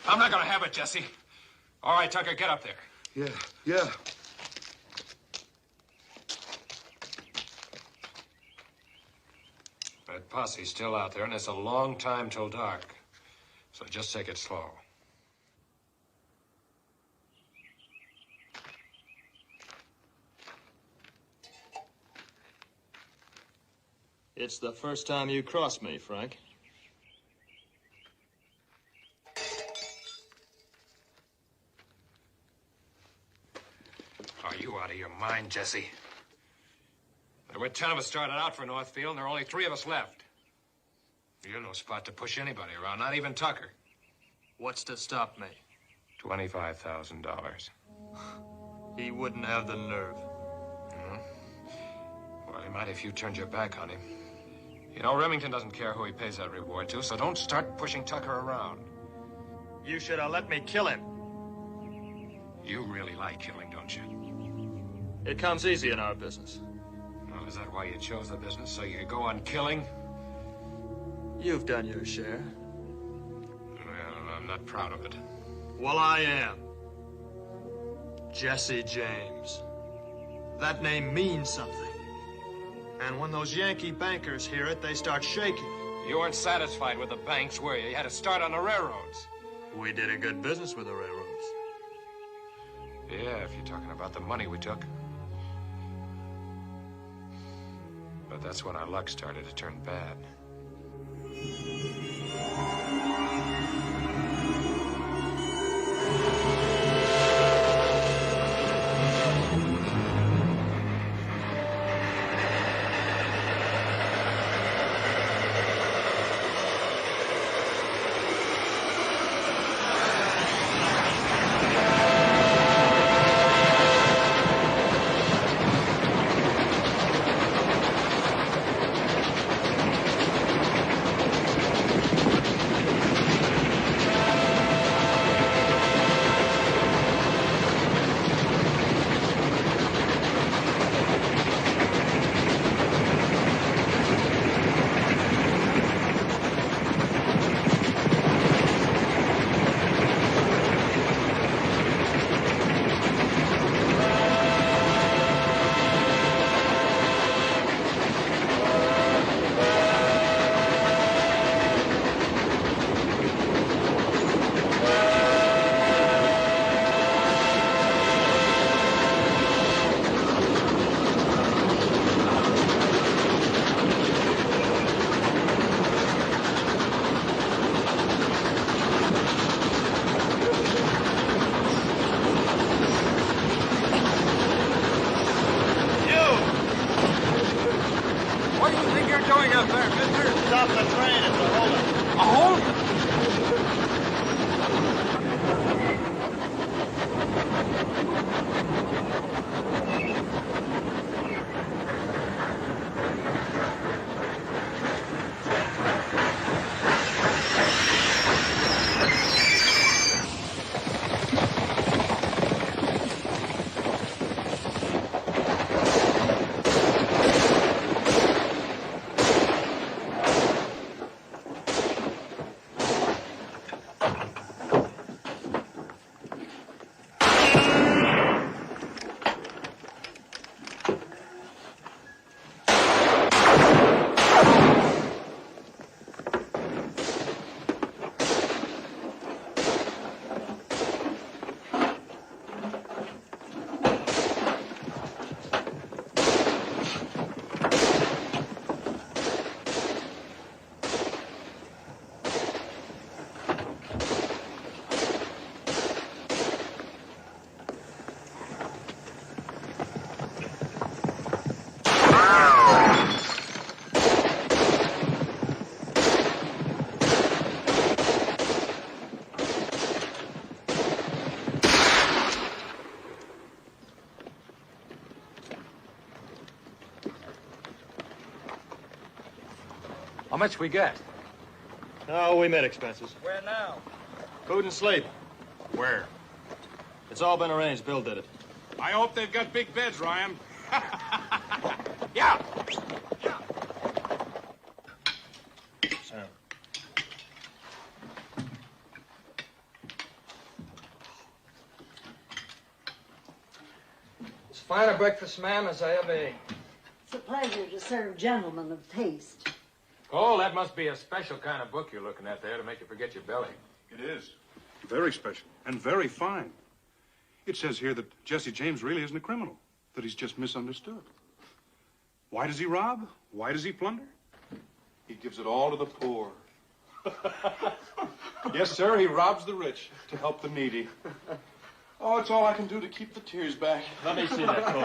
Speaker 19: I'm not going to have it, Jesse. All right, Tucker, get up there.
Speaker 4: Yeah.
Speaker 19: That posse's still out there, and it's a long time till dark. So just take it slow.
Speaker 3: It's the first time you crossed me, Frank.
Speaker 19: Are you out of your mind, Jesse? There were 10 of us started out for Northfield, and there are only 3 of us left. You're no spot to push anybody around, not even Tucker.
Speaker 3: What's to stop me?
Speaker 19: $25,000.
Speaker 3: He wouldn't have the nerve.
Speaker 19: Well, he might if you turned your back on him. You know, Remington doesn't care who he pays that reward to, so don't start pushing Tucker around.
Speaker 3: You should have let me kill him.
Speaker 19: You really like killing, don't you?
Speaker 3: It comes easy in our business.
Speaker 19: Well, is that why you chose the business, so you could go on killing?
Speaker 3: You've done your share.
Speaker 19: Well, I'm not proud of it.
Speaker 3: Well, I am. Jesse James. That name means something. And when those Yankee bankers hear it, they start shaking.
Speaker 19: You weren't satisfied with the banks, were you? You had to start on the railroads.
Speaker 3: We did a good business with the railroads.
Speaker 19: Yeah, if you're talking about the money we took. But that's when our luck started to turn bad. How much we get?
Speaker 3: Oh, we met expenses.
Speaker 13: Where now?
Speaker 3: Food and sleep.
Speaker 17: Where?
Speaker 3: It's all been arranged. Bill did it.
Speaker 17: I hope they've got big beds, Ryan. Yeah.
Speaker 3: Sam.
Speaker 13: As fine a breakfast, ma'am, as I ever ate.
Speaker 5: It's a pleasure to serve gentlemen of taste.
Speaker 19: Cole, that must be a special kind of book you're looking at there to make you forget your belly.
Speaker 17: It is. Very special and very fine. It says here that Jesse James really isn't a criminal, that he's just misunderstood. Why does he rob? Why does he plunder? He gives it all to the poor. Yes, sir, he robs the rich to help the needy. Oh, it's all I can do to keep the tears back.
Speaker 3: Let me see that, Cole.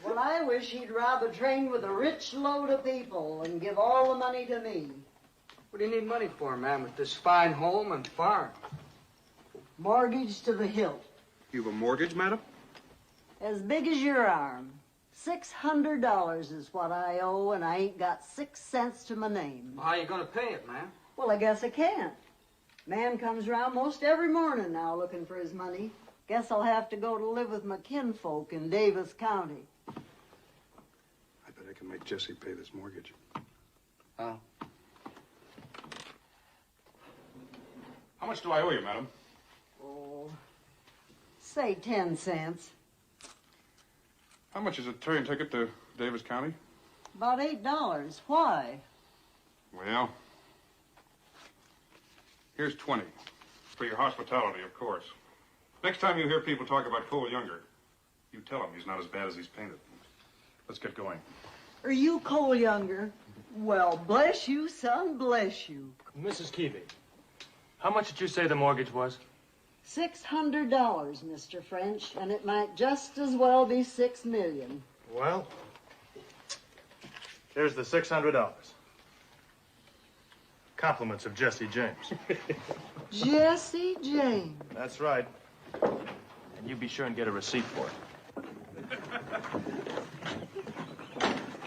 Speaker 5: Well, I wish he'd rob a train with a rich load of people and give all the money to me.
Speaker 13: What do you need money for, ma'am, with this fine home and farm?
Speaker 5: Mortgage to the hilt.
Speaker 17: You've a mortgage, madam?
Speaker 5: As big as your arm. $600 is what I owe, and I ain't got 6 cents to my name.
Speaker 13: How are you going to pay it, ma'am?
Speaker 5: Well, I guess I can't. Man comes around most every morning now looking for his money. Guess I'll have to go to live with my kinfolk in Davis County.
Speaker 17: I bet I can make Jesse pay this mortgage.
Speaker 13: How?
Speaker 17: How much do I owe you, madam?
Speaker 5: Oh, say 10 cents.
Speaker 17: How much is a train ticket to Davis County?
Speaker 5: About $8. Why?
Speaker 17: Well, here's 20. For your hospitality, of course. Next time you hear people talk about Cole Younger, you tell them he's not as bad as he's painted. Let's get going.
Speaker 5: Are you Cole Younger? Well, bless you, son, bless you.
Speaker 3: Mrs. Keevy, how much did you say the mortgage was?
Speaker 5: $600, Mr. French, and it might just as well be $6 million.
Speaker 3: Well, here's the $600. Compliments of Jesse James.
Speaker 5: Jesse James.
Speaker 3: That's right. And you be sure and get a receipt for it.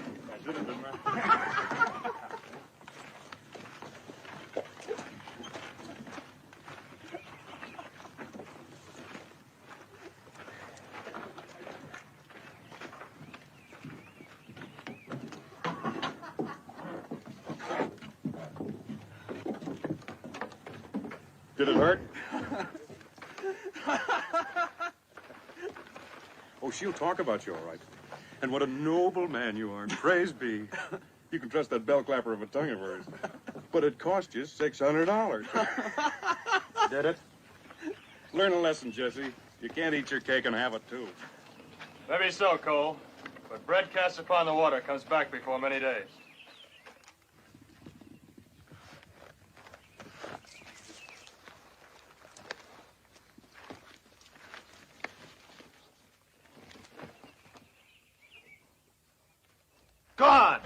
Speaker 17: I should have been there. Did it hurt? Oh, she'll talk about you, all right. And what a noble man you are. Praise be. You can trust that bell clapper of a tongue of hers. But it cost you $600.
Speaker 3: Did it?
Speaker 17: Learn a lesson, Jesse. You can't eat your cake and have it, too.
Speaker 3: Maybe so, Cole. But bread cast upon the water comes back before many days. Gone!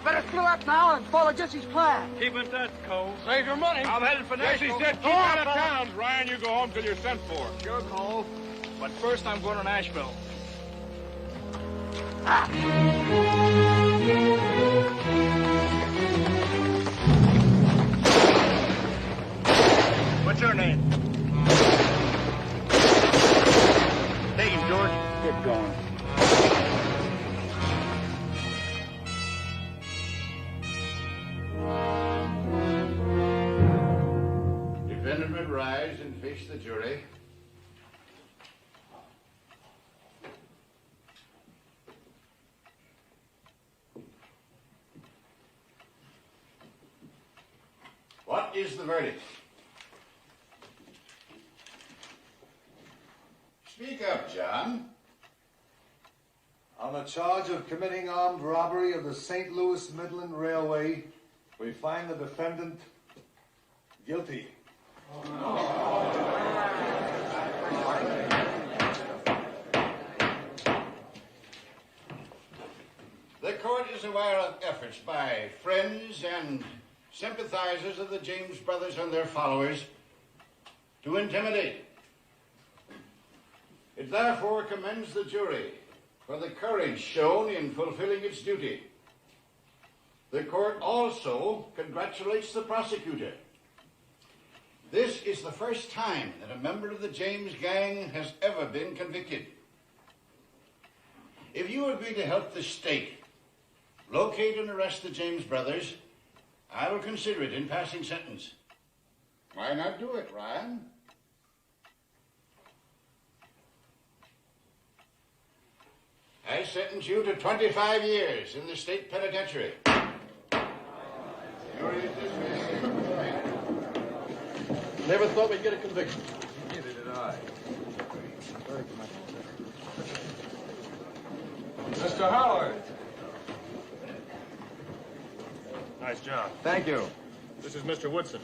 Speaker 13: Better fill up now and follow Jesse's plan.
Speaker 3: Keep in touch, Cole.
Speaker 17: Save your money.
Speaker 3: I'm headed for
Speaker 17: Jesse
Speaker 3: Nashville.
Speaker 17: said keep
Speaker 3: Go on,
Speaker 17: out of
Speaker 3: fella.
Speaker 17: town. Ryan, you go home till you're sent for.
Speaker 3: Sure, Cole. But first I'm going to Nashville. What's your name? Take him, George.
Speaker 2: Get going.
Speaker 10: Defendant would rise and face the jury. What is the verdict? Speak up, John.
Speaker 23: On a charge of committing armed robbery of the St. Louis Midland Railway,
Speaker 1: We find the defendant guilty.
Speaker 10: The court is aware of efforts by friends and sympathizers of the James brothers and their followers to intimidate. It therefore commends the jury for the courage shown in fulfilling its duty. The court also congratulates the prosecutor. This is the first time that a member of the James gang has ever been convicted. If you agree to help the state locate and arrest the James brothers, I will consider it in passing sentence. Why not do it, Ryan? I sentence you to 25 years in the state penitentiary.
Speaker 3: Never thought we'd get a conviction.
Speaker 8: Neither did I. Mr. Howard.
Speaker 3: Nice job.
Speaker 8: Thank you.
Speaker 3: This is Mr. Woodson.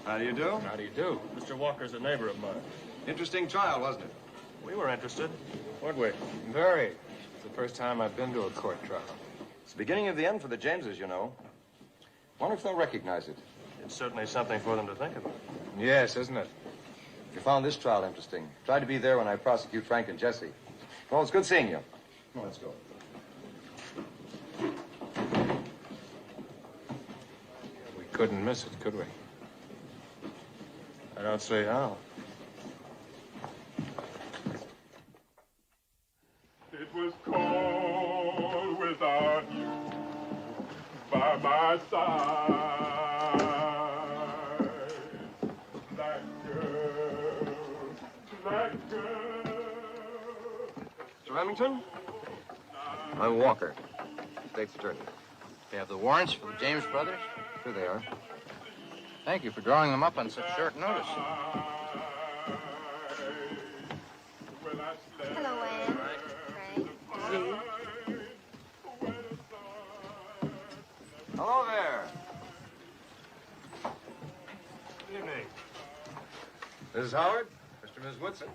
Speaker 8: How do you do?
Speaker 3: How do you do? Mr. Walker's a neighbor of mine.
Speaker 8: Interesting trial, wasn't it?
Speaker 3: We were interested, weren't we?
Speaker 19: Very. It's the first time I've been to a court trial.
Speaker 15: It's the beginning of the end for the Jameses, you know. Wonder if they'll recognize it.
Speaker 3: It's certainly something for them to think about.
Speaker 19: Yes, isn't it?
Speaker 15: You found this trial interesting. Tried to be there when I prosecute Frank and Jesse. Well, it's good seeing you. Come on, let's go.
Speaker 19: We couldn't miss it, could we?
Speaker 3: I don't see how.
Speaker 23: It was cold without you by my side. That girl.
Speaker 15: Mr. Remington? I'm Walker, state's attorney.
Speaker 24: You have the warrants for the James brothers?
Speaker 15: Here they are.
Speaker 24: Thank you for drawing them up on such short notice.
Speaker 18: Hello, Anne. Frank.
Speaker 15: Hello there.
Speaker 3: Good evening.
Speaker 15: Mrs. Howard, Mr. and Ms. Woodson.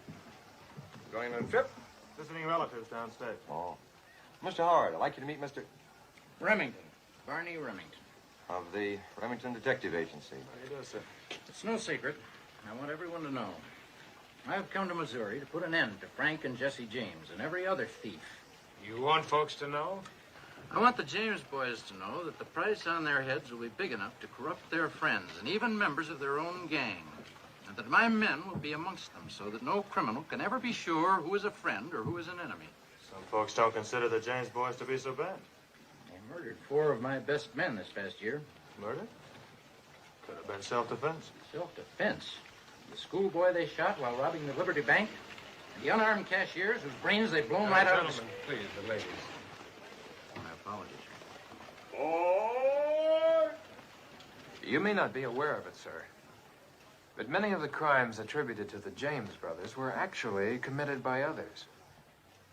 Speaker 15: Going on a trip?
Speaker 3: Visiting relatives downstate.
Speaker 15: Oh. Mr. Howard, I'd like you to meet Mr.
Speaker 24: Remington. Barney Remington.
Speaker 15: of the Remington Detective Agency.
Speaker 3: How do you do, sir?
Speaker 24: It's no secret. I want everyone to know. I've come to Missouri to put an end to Frank and Jesse James and every other thief.
Speaker 19: You want folks to know?
Speaker 24: I want the James boys to know that the price on their heads will be big enough to corrupt their friends and even members of their own gang. And that my men will be amongst them so that no criminal can ever be sure who is a friend or who is an enemy.
Speaker 3: Some folks don't consider the James boys to be so bad.
Speaker 24: They murdered 4 of my best men this past year.
Speaker 3: Murder? Could have been self-defense.
Speaker 24: Self-defense? The schoolboy they shot while robbing the Liberty Bank? And the unarmed cashiers whose brains they've blown right out of the...
Speaker 19: Gentlemen, please, the ladies.
Speaker 24: My apologies.
Speaker 19: You may not be aware of it, sir, but many of the crimes attributed to the James brothers were actually committed by others.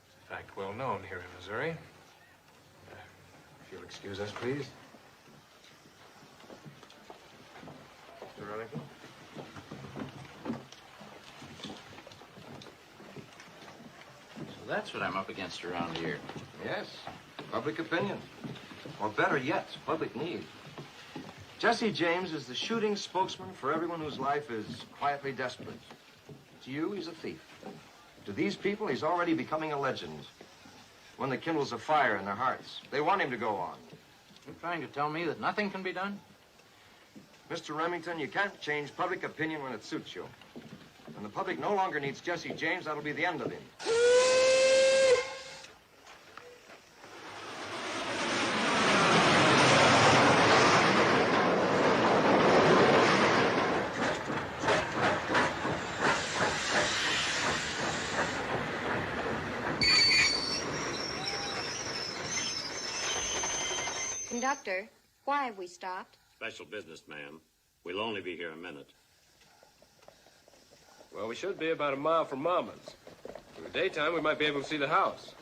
Speaker 19: It's a fact well known here in Missouri. If you'll excuse us, please.
Speaker 3: Mr. Remington?
Speaker 24: So that's what I'm up against around here.
Speaker 15: Yes, public opinion. Or better yet, public need. Jesse James is the shooting spokesman for everyone whose life is quietly desperate. To you, he's a thief. To these people, he's already becoming a legend. One that kindles a fire in their hearts. They want him to go on.
Speaker 24: You're trying to tell me that nothing can be done?
Speaker 15: Mr. Remington, you can't change public opinion when it suits you. When the public no longer needs Jesse James, that'll be the end of him.
Speaker 18: Conductor, why have we stopped?
Speaker 25: Special business, ma'am. We'll only be here a minute.
Speaker 19: Well, we should be about a mile from Mama's. In the daytime, we might be able to see the house.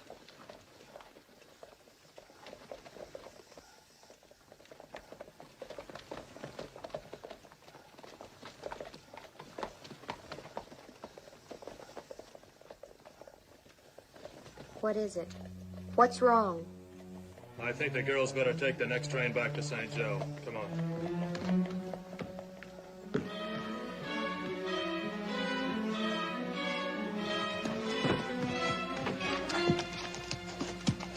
Speaker 18: What is it? What's wrong?
Speaker 3: I think the girls better take the next train back to St. Joe. Come on.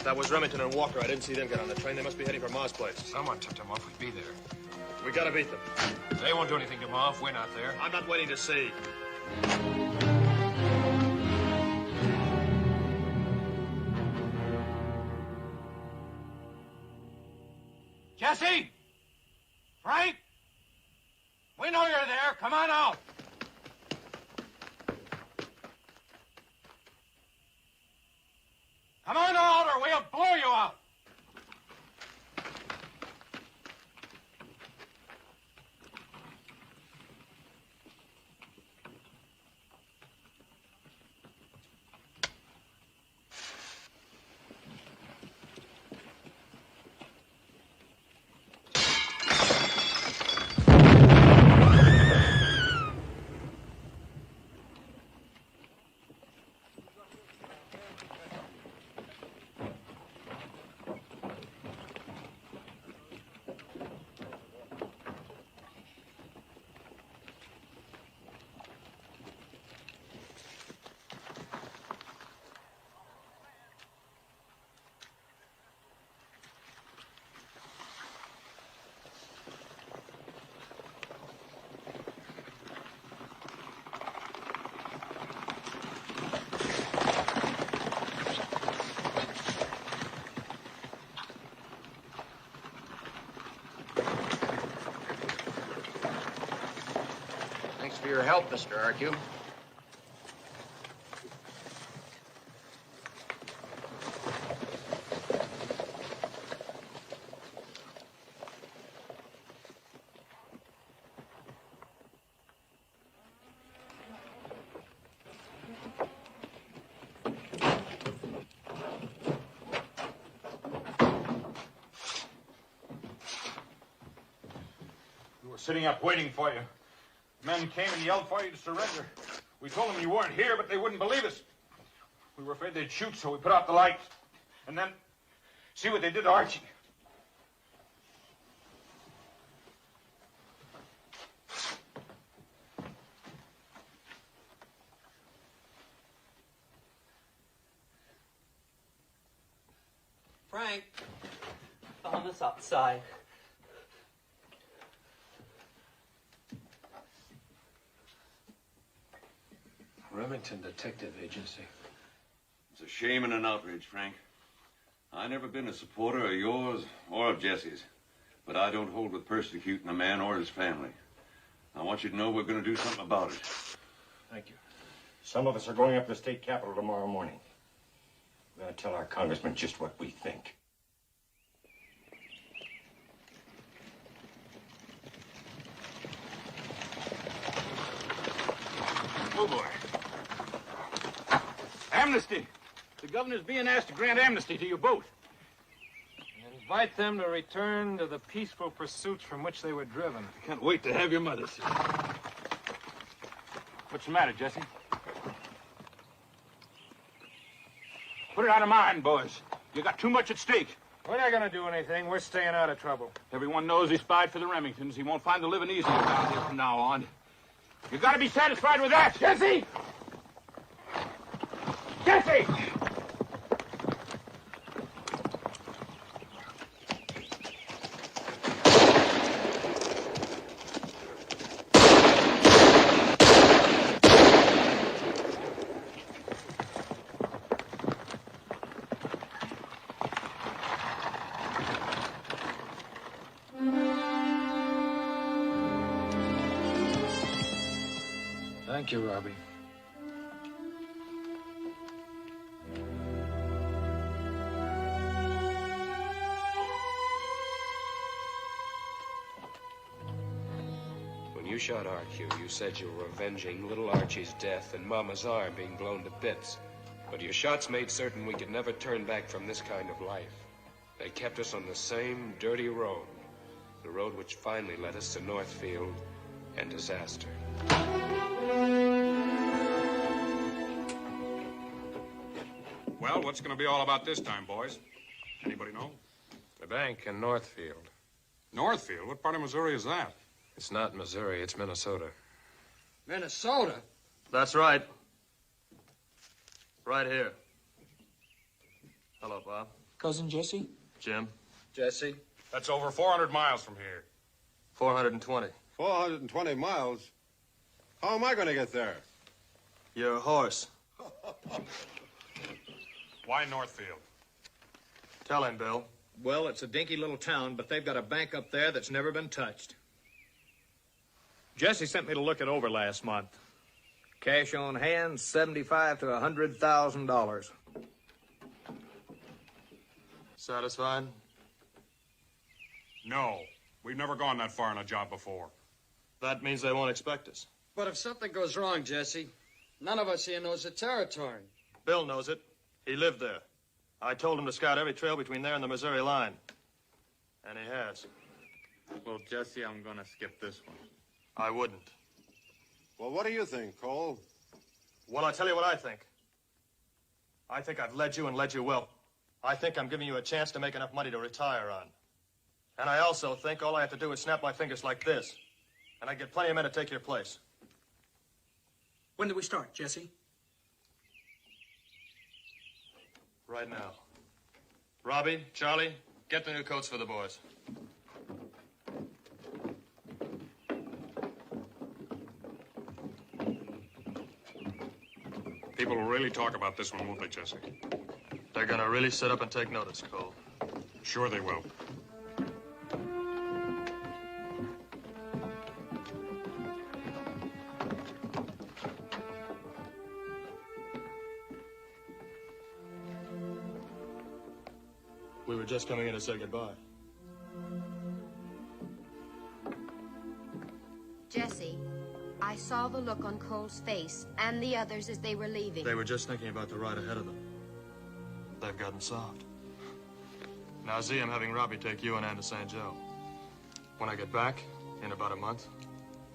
Speaker 3: That was Remington and Walker. I didn't see them get on the train. They must be heading for Ma's place.
Speaker 19: Someone tipped them off. We'd be there.
Speaker 3: We gotta beat them.
Speaker 19: They won't do anything to Ma if we're not there.
Speaker 3: I'm not waiting to see.
Speaker 9: Jesse! Frank! We know you're there. Come on out. Come on out or we'll blow you out.
Speaker 15: Thanks for your help, Mr. Arcue.
Speaker 17: We were sitting up waiting for you. Men came and yelled for you to surrender. We told them you weren't here, but they wouldn't believe us. We were afraid they'd shoot, so we put out the lights. And then, see what they did to Archie.
Speaker 13: Frank, found us outside.
Speaker 19: Remington Detective Agency.
Speaker 25: It's a shame and an outrage, Frank. I never been a supporter of yours or of Jesse's, but I don't hold with persecuting a man or his family. I want you to know we're going to do something about it.
Speaker 6: Thank you. Some of us are going up to the state capitol tomorrow morning. We're going to tell our congressman just what we think.
Speaker 9: Oh, boy. Amnesty. The governor's being asked to grant amnesty to you both.
Speaker 19: Invite them to return to the peaceful pursuits from which they were driven.
Speaker 9: I can't wait to have your mother see. What's the matter, Jesse? Put it out of mind, boys. You got too much at stake.
Speaker 19: We're not going to do anything. We're staying out of trouble.
Speaker 9: Everyone knows he spied for the Remingtons. He won't find the living easier down here from now on. You got to be satisfied with that, Jesse! Jesse!
Speaker 19: Thank you, Robbie. When you shot Arcue, you said you were avenging little Archie's death and Mama's arm being blown to bits. But your shots made certain we could never turn back from this kind of life. They kept us on the same dirty road, the road which finally led us to Northfield and disaster.
Speaker 17: Well, what's going to be all about this time, boys? Anybody know?
Speaker 19: The bank in Northfield.
Speaker 17: Northfield? What part of Missouri is that?
Speaker 19: It's not Missouri, it's Minnesota.
Speaker 13: Minnesota?
Speaker 3: That's right. Right here. Hello, Bob.
Speaker 13: Cousin Jesse?
Speaker 3: Jim.
Speaker 13: Jesse?
Speaker 17: That's over 400 miles from here.
Speaker 3: 420.
Speaker 7: 420 miles? How am I going to get there?
Speaker 3: Your horse.
Speaker 17: Why Northfield?
Speaker 3: Tell him, Bill.
Speaker 11: Well, it's a dinky little town, but they've got a bank up there that's never been touched. Jesse sent me to look it over last month. Cash on hand, $75,000 to $100,000.
Speaker 3: Satisfied?
Speaker 17: No. We've never gone that far on a job before.
Speaker 3: That means they won't expect us.
Speaker 13: But if something goes wrong, Jesse, none of us here knows the territory.
Speaker 3: Bill knows it. He lived there. I told him to scout every trail between there and the Missouri line. And he has.
Speaker 12: Well, Jesse, I'm gonna skip this one.
Speaker 3: I wouldn't.
Speaker 7: Well, what do you think, Cole?
Speaker 3: Well, I'll tell you what I think. I think I've led you and led you well. I think I'm giving you a chance to make enough money to retire on. And I also think all I have to do is snap my fingers like this. And I get plenty of men to take your place.
Speaker 13: When do we start, Jesse?
Speaker 3: Right now. Robbie, Charlie, get the new coats for the boys.
Speaker 17: People will really talk about this one, won't they, Jesse?
Speaker 3: They're gonna really sit up and take notice, Cole.
Speaker 17: Sure they will.
Speaker 3: We were just coming in to say goodbye.
Speaker 18: Jesse, I saw the look on Cole's face and the others as they were leaving.
Speaker 3: They were just thinking about the ride ahead of them. They've gotten soft. Now, Z, I'm having Robbie take you and Ann to St. Joe. When I get back, in about a month,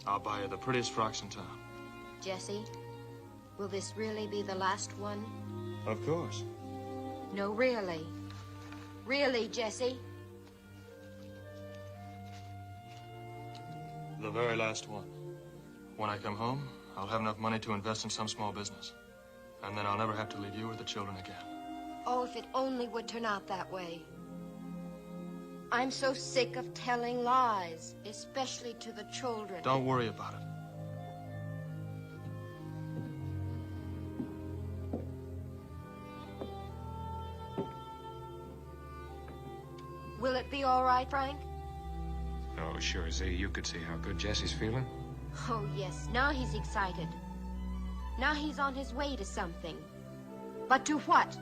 Speaker 3: I'll buy you the prettiest frocks in town.
Speaker 18: Jesse, will this really be the last one?
Speaker 3: Of course.
Speaker 18: No, really. Really, Jesse?
Speaker 3: The very last one. When I come home, I'll have enough money to invest in some small business. And then I'll never have to leave you or the children again.
Speaker 18: Oh, if it only would turn out that way. I'm so sick of telling lies, especially to the children.
Speaker 3: Don't worry about it.
Speaker 18: Will it be all right, Frank?
Speaker 19: Oh, sure, Z. You could see how good Jesse's feeling.
Speaker 18: Oh, yes. Now he's excited. Now he's on his way to something. But to what?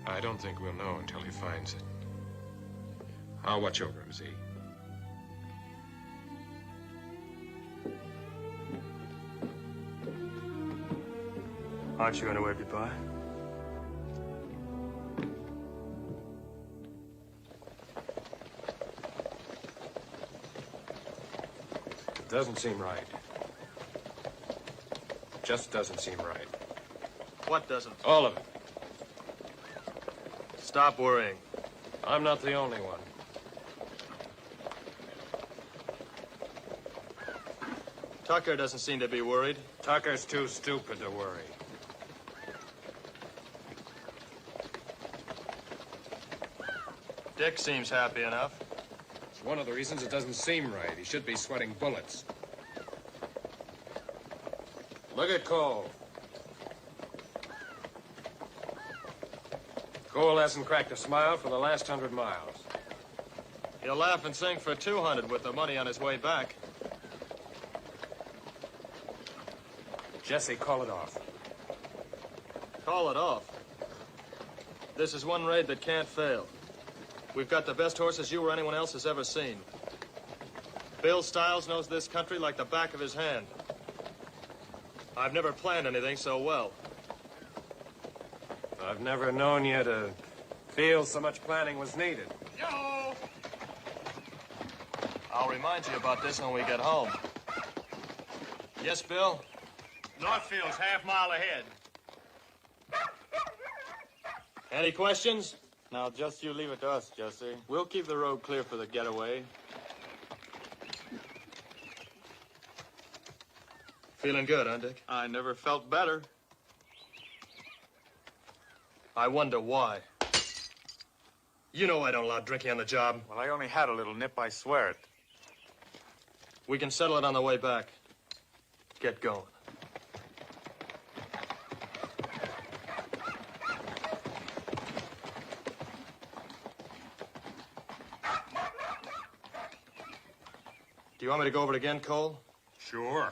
Speaker 19: I don't think we'll know until he finds it. I'll watch over him, Z.
Speaker 3: Aren't you going to wave goodbye?
Speaker 19: Doesn't seem right. Just doesn't seem right.
Speaker 3: What doesn't?
Speaker 19: All of it.
Speaker 3: Stop worrying.
Speaker 19: I'm not the only one.
Speaker 3: Tucker doesn't seem to be worried.
Speaker 19: Tucker's too stupid to worry.
Speaker 3: Dick seems happy enough.
Speaker 19: It's one of the reasons it doesn't seem right. He should be sweating bullets. Look at Cole. Cole hasn't cracked a smile for the last 100 miles.
Speaker 3: He'll laugh and sing for 200 with the money on his way back.
Speaker 19: Jesse, call it off.
Speaker 3: Call it off. This is one raid that can't fail. We've got the best horses you or anyone else has ever seen. Bill Stiles knows this country like the back of his hand. I've never planned anything so well.
Speaker 19: I've never known you to feel so much planning was needed.
Speaker 3: Yo! I'll remind you about this when we get home. Yes, Bill?
Speaker 11: Northfield's half-mile ahead.
Speaker 3: Any questions?
Speaker 14: Now, just you leave it to us, Jesse. We'll keep the road clear for the getaway.
Speaker 3: Feeling good, huh, Dick?
Speaker 14: I never felt better.
Speaker 3: I wonder why. You know I don't allow drinking on the job.
Speaker 14: Well, I only had a little nip, I swear it.
Speaker 3: We can settle it on the way back. Get going. Do you want me to go over it again, Cole?
Speaker 17: Sure.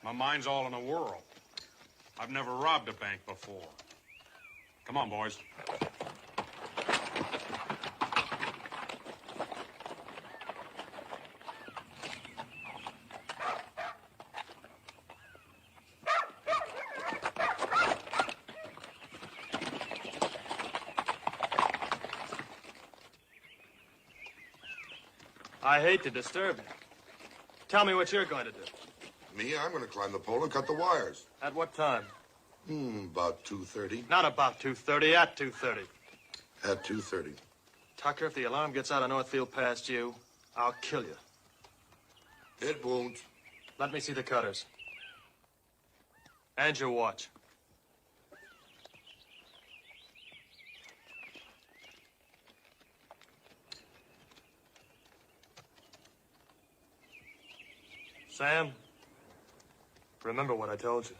Speaker 17: My mind's all in a whirl. I've never robbed a bank before. Come on, boys.
Speaker 3: I hate to disturb you. Tell me what you're going to do.
Speaker 4: Me, I'm going to climb the pole and cut the wires.
Speaker 3: At what time?
Speaker 4: About 2:30.
Speaker 3: Not about 2:30, at 2:30.
Speaker 4: At 2:30.
Speaker 3: Tucker, if the alarm gets out of Northfield past you, I'll kill you.
Speaker 4: It won't.
Speaker 3: Let me see the cutters. And your watch. Sam, remember what I told you.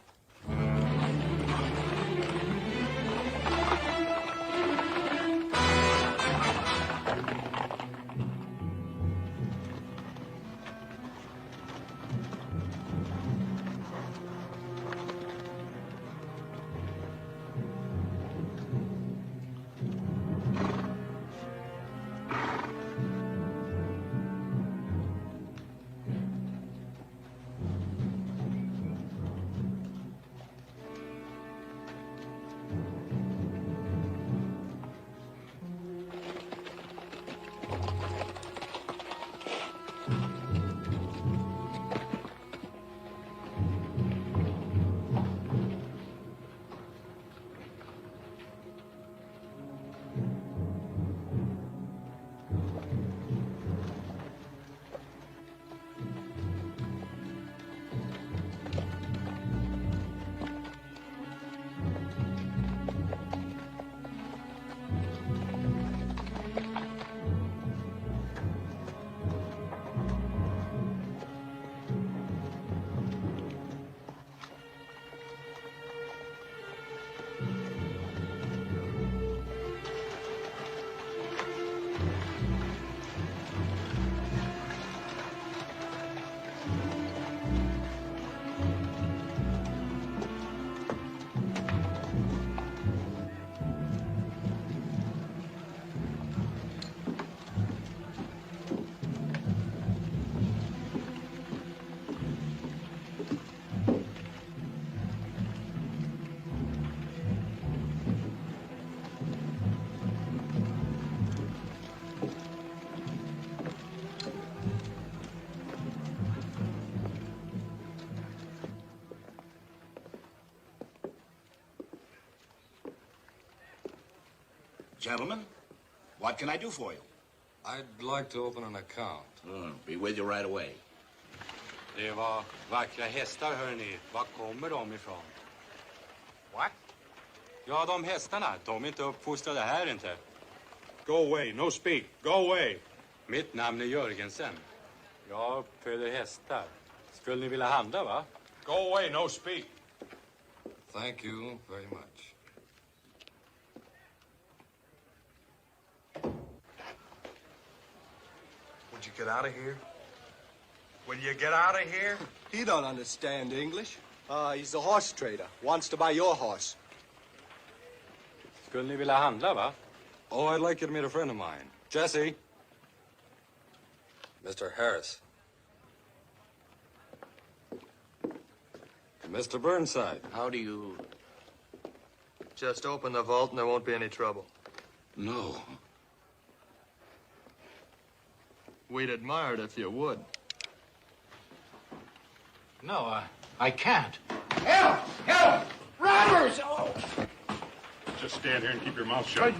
Speaker 1: Gentlemen, what can I do for you?
Speaker 19: I'd like to open an account.
Speaker 1: Be with you right away.
Speaker 9: Det var vackra hästar, hörni. Var kommer de ifrån?
Speaker 17: What?
Speaker 9: Ja, de hästarna. De är inte uppfostrade här inte.
Speaker 17: Go away. No speak. Go away.
Speaker 9: Mitt namn är Jörgensen. Jag uppföder hästar. Skulle ni vilja handla, va?
Speaker 17: Go away. No speak.
Speaker 19: Thank you very much.
Speaker 1: Would you get out of here? Will you get out of here?
Speaker 16: He don't understand English. He's a horse trader. Wants to buy your horse.
Speaker 9: Skulle ni vilja handla, va?
Speaker 19: Oh, I'd like you to meet a friend of mine.
Speaker 9: Jesse.
Speaker 19: Mr. Harris. Mr. Burnside.
Speaker 1: How do you...
Speaker 3: Just open the vault and there won't be any trouble.
Speaker 1: No.
Speaker 3: We'd admire it if you would.
Speaker 24: No, I can't.
Speaker 10: Help! Help! Robbers! Oh!
Speaker 17: Just stand here and keep your mouth shut.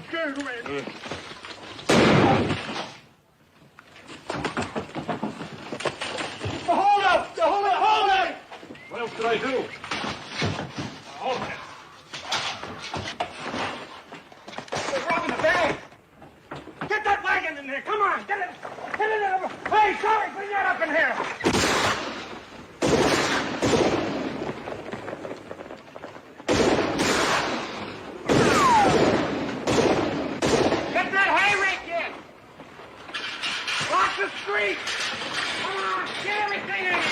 Speaker 23: Hold up! Hold it!
Speaker 17: What else could I do?
Speaker 23: Hold it! What's wrong with the bag? Get that wagon in there! Come on! Get it! Get it in! Hey, Charlie, bring that up in here! Get that hay rake in! Block the street! Come on! Get everything in here!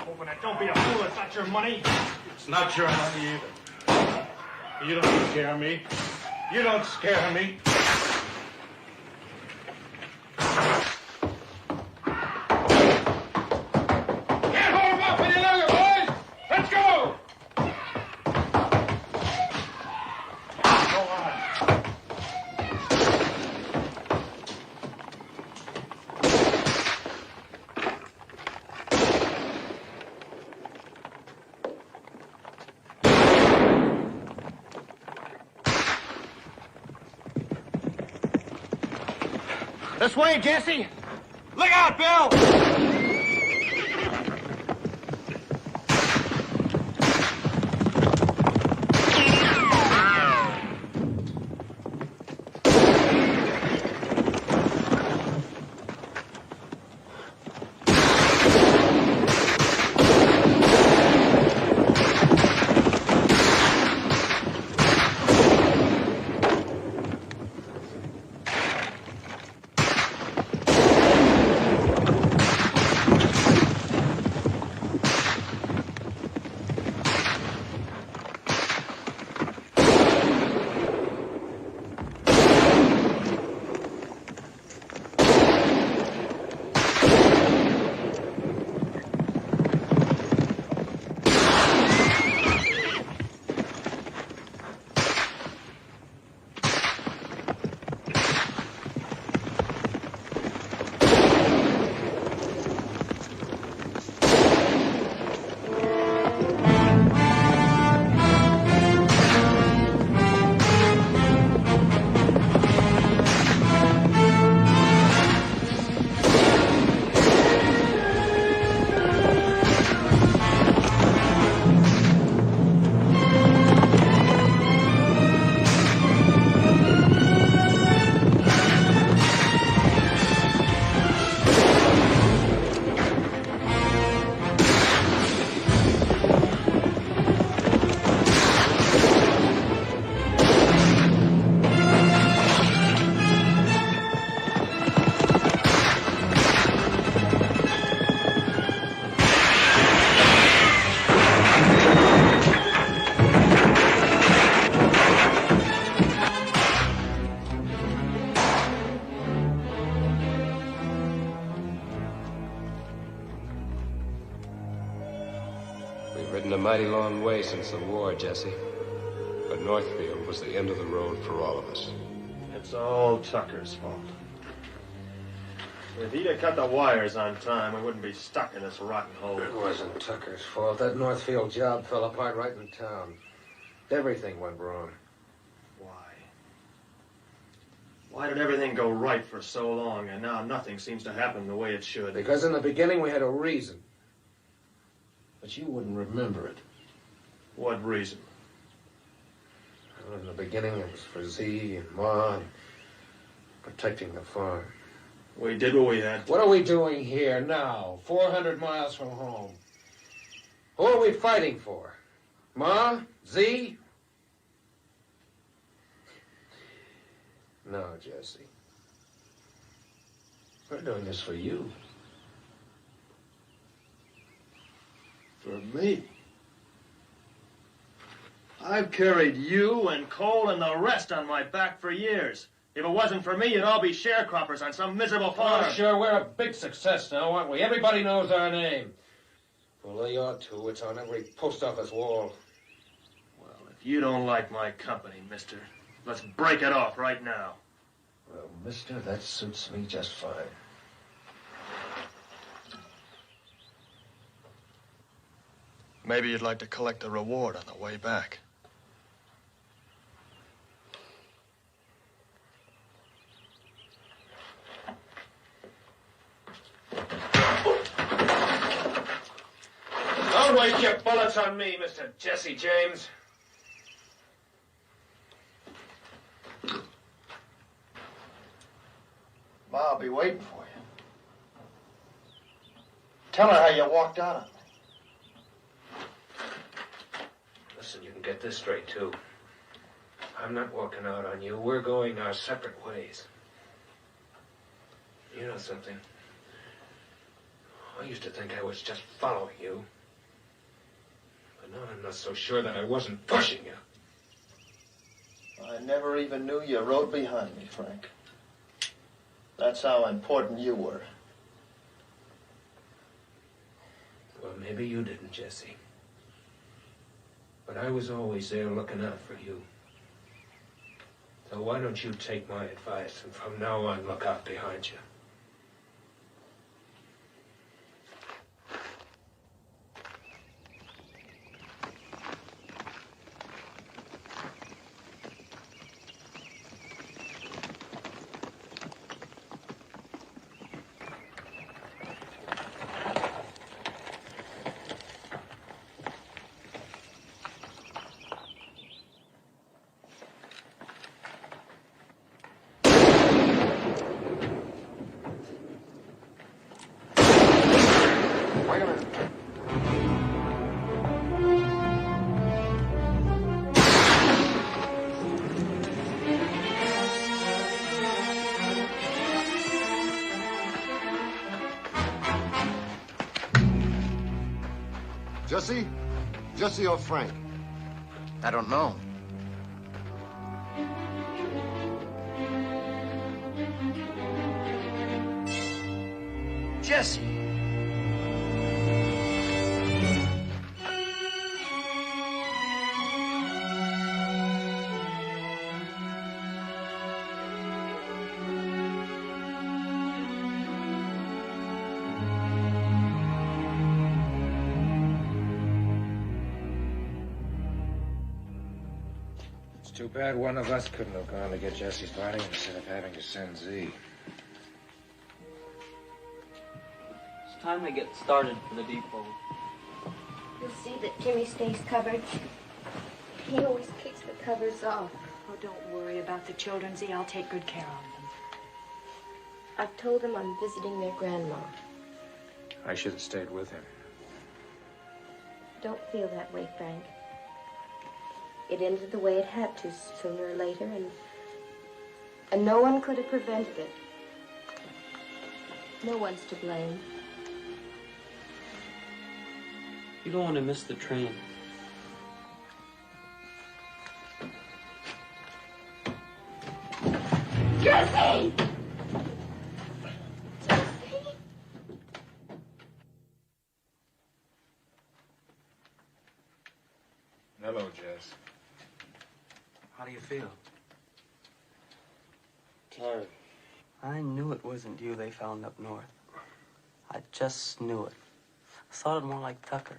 Speaker 23: Open it! Don't be a fool! It's not your money!
Speaker 17: It's not your money either. You don't scare me. You don't scare me.
Speaker 23: Can't hold him up any longer, boys! Let's go! Go on. This way, Jesse! Look out, Bill!
Speaker 19: We've ridden a mighty long way since the war, Jesse. But Northfield was the end of the road for all of us.
Speaker 2: It's all Tucker's fault. If he'd have cut the wires on time, we wouldn't be stuck in this rotten hole.
Speaker 11: It wasn't Tucker's fault. That Northfield job fell apart right in town. Everything went wrong.
Speaker 2: Why? Why did everything go right for so long, and now nothing seems to happen the way it should?
Speaker 11: Because in the beginning we had a reason.
Speaker 2: But you wouldn't remember it. What reason?
Speaker 11: Well, in the beginning it was for Z and Ma and protecting the farm.
Speaker 2: We did what we had to.
Speaker 11: What are we doing here now, 400 miles from home? Who are we fighting for? Ma? Z? No, Jesse. We're doing this for you.
Speaker 2: For me? I've carried you and Cole and the rest on my back for years. If it wasn't for me, you'd all be sharecroppers on some miserable farm.
Speaker 11: Oh, sure, we're a big success now, aren't we? Everybody knows our name. Well, they ought to. It's on every post office wall.
Speaker 2: Well, if you don't like my company, mister, let's break it off right now.
Speaker 11: Well, mister, that suits me just fine.
Speaker 2: Maybe you'd like to collect the reward on the way back.
Speaker 19: Don't waste your bullets on me, Mr. Jesse James.
Speaker 1: Ma, I'll be waiting for you. Tell her how you walked out on me.
Speaker 11: Listen, you can get this straight, too. I'm not walking out on you. We're going our separate ways. You know something? I used to think I was just following you. But now I'm not so sure that I wasn't pushing you.
Speaker 1: I never even knew you rode behind me, Frank. That's how important you were.
Speaker 11: Well, maybe you didn't, Jesse. But I was always there looking out for you. So why don't you take my advice and from now on look out behind you?
Speaker 4: Jesse? Jesse or Frank?
Speaker 15: I don't know.
Speaker 1: Jesse!
Speaker 11: Too bad one of us couldn't have gone to get Jesse's body instead of having to send Z.
Speaker 13: It's time to get started for the depot.
Speaker 18: You'll see that Jimmy stays covered. He always kicks the covers off.
Speaker 5: Oh, don't worry about the children, Z. I'll take good care of them.
Speaker 18: I've told them I'm visiting their grandma.
Speaker 11: I should have stayed with him.
Speaker 18: Don't feel that way, Frank. It ended the way it had to sooner or later, and no one could have prevented it. No one's to blame.
Speaker 13: You don't want to miss the train.
Speaker 18: Jesse!
Speaker 11: Hello, Jess.
Speaker 13: How do you feel?
Speaker 11: Tired.
Speaker 13: I knew it wasn't you they found up north. I just knew it. I thought it more like Tucker.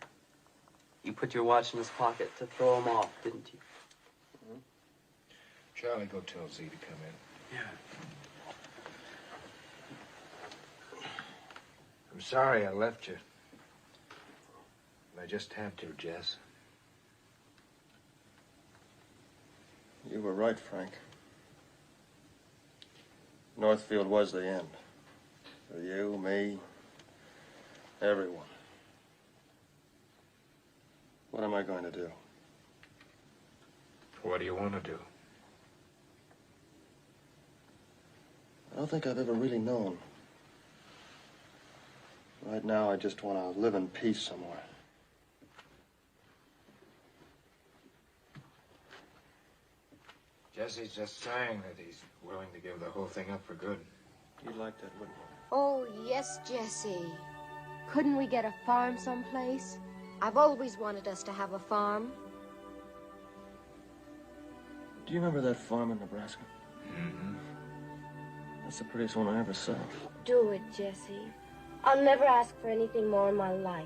Speaker 13: You put your watch in his pocket to throw him off, didn't you?
Speaker 11: Charlie, go tell Z to come in.
Speaker 13: Yeah.
Speaker 11: I'm sorry I left you. I just had to, Jess.
Speaker 1: You were right, Frank. Northfield was the end. For you, me, everyone. What am I going to do?
Speaker 11: What do you want to do?
Speaker 1: I don't think I've ever really known. Right now, I just want to live in peace somewhere.
Speaker 11: Jesse's just saying that he's willing to give the whole thing up for good.
Speaker 1: You'd like that, wouldn't you?
Speaker 18: Oh, yes, Jesse. Couldn't we get a farm someplace? I've always wanted us to have a farm.
Speaker 1: Do you remember that farm in Nebraska?
Speaker 11: Mm-hmm.
Speaker 1: That's the prettiest one I ever saw.
Speaker 18: Do it, Jesse. I'll never ask for anything more in my life.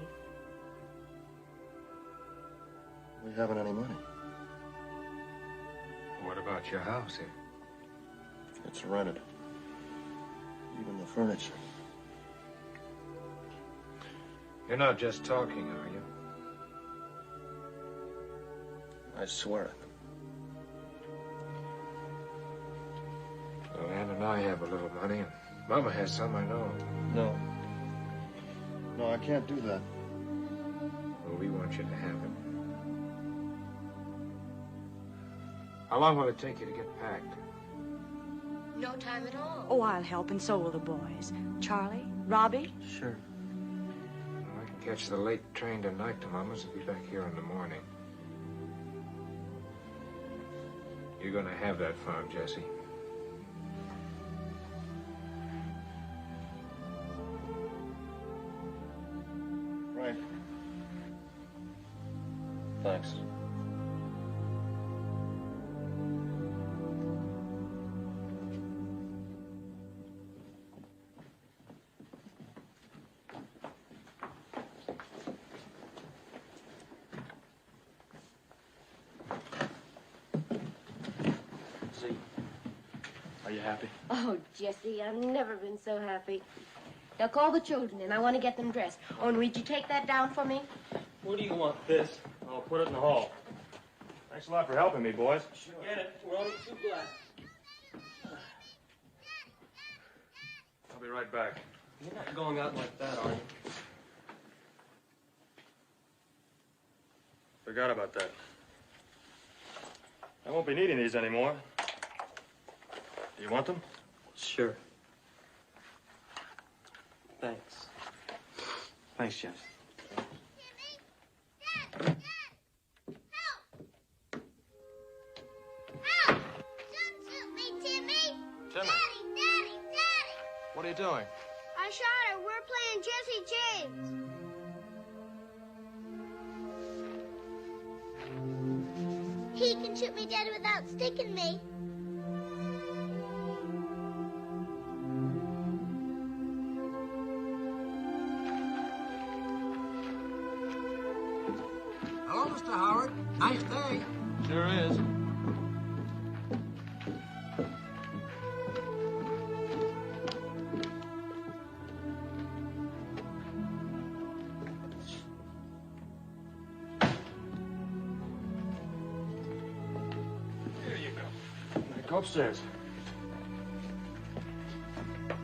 Speaker 1: We haven't any money.
Speaker 19: What about your house?
Speaker 1: It's rented. Even the furniture.
Speaker 19: You're not just talking, are you?
Speaker 1: I swear it.
Speaker 19: Well, Ann and I have a little money, and Mama has some, I know.
Speaker 1: No. No, I can't do that.
Speaker 19: Well, we want you to have it. How long will it take you to get packed?
Speaker 18: No time at all.
Speaker 5: Oh, I'll help, and so will the boys. Charlie? Robbie?
Speaker 13: Sure.
Speaker 19: Well, I can catch the late train tonight to Mama's and be back here in the morning. You're gonna have that farm, Jesse.
Speaker 1: Right. Thanks.
Speaker 2: Are you happy?
Speaker 18: Oh, Jesse, I've never been so happy. Now call the children in. I want to get them dressed. Oh, and would you take that down for me?
Speaker 2: Where do you want this? I'll put it in the hall. Thanks a lot for helping me, boys.
Speaker 13: Sure. Get it. We're only 2 blocks.
Speaker 2: I'll be right back.
Speaker 13: You're not going out like that, are you?
Speaker 2: Forgot about that. I won't be needing these anymore. Do you want them?
Speaker 13: Sure. Thanks. Thanks, Jeff.
Speaker 3: Timmy. What are you doing?
Speaker 8: I shot her. We're playing Jesse James. He can shoot me dead without sticking me.
Speaker 15: Hello, Mr. Howard. Nice day.
Speaker 3: Sure is.
Speaker 2: Here you go. Now go upstairs. Now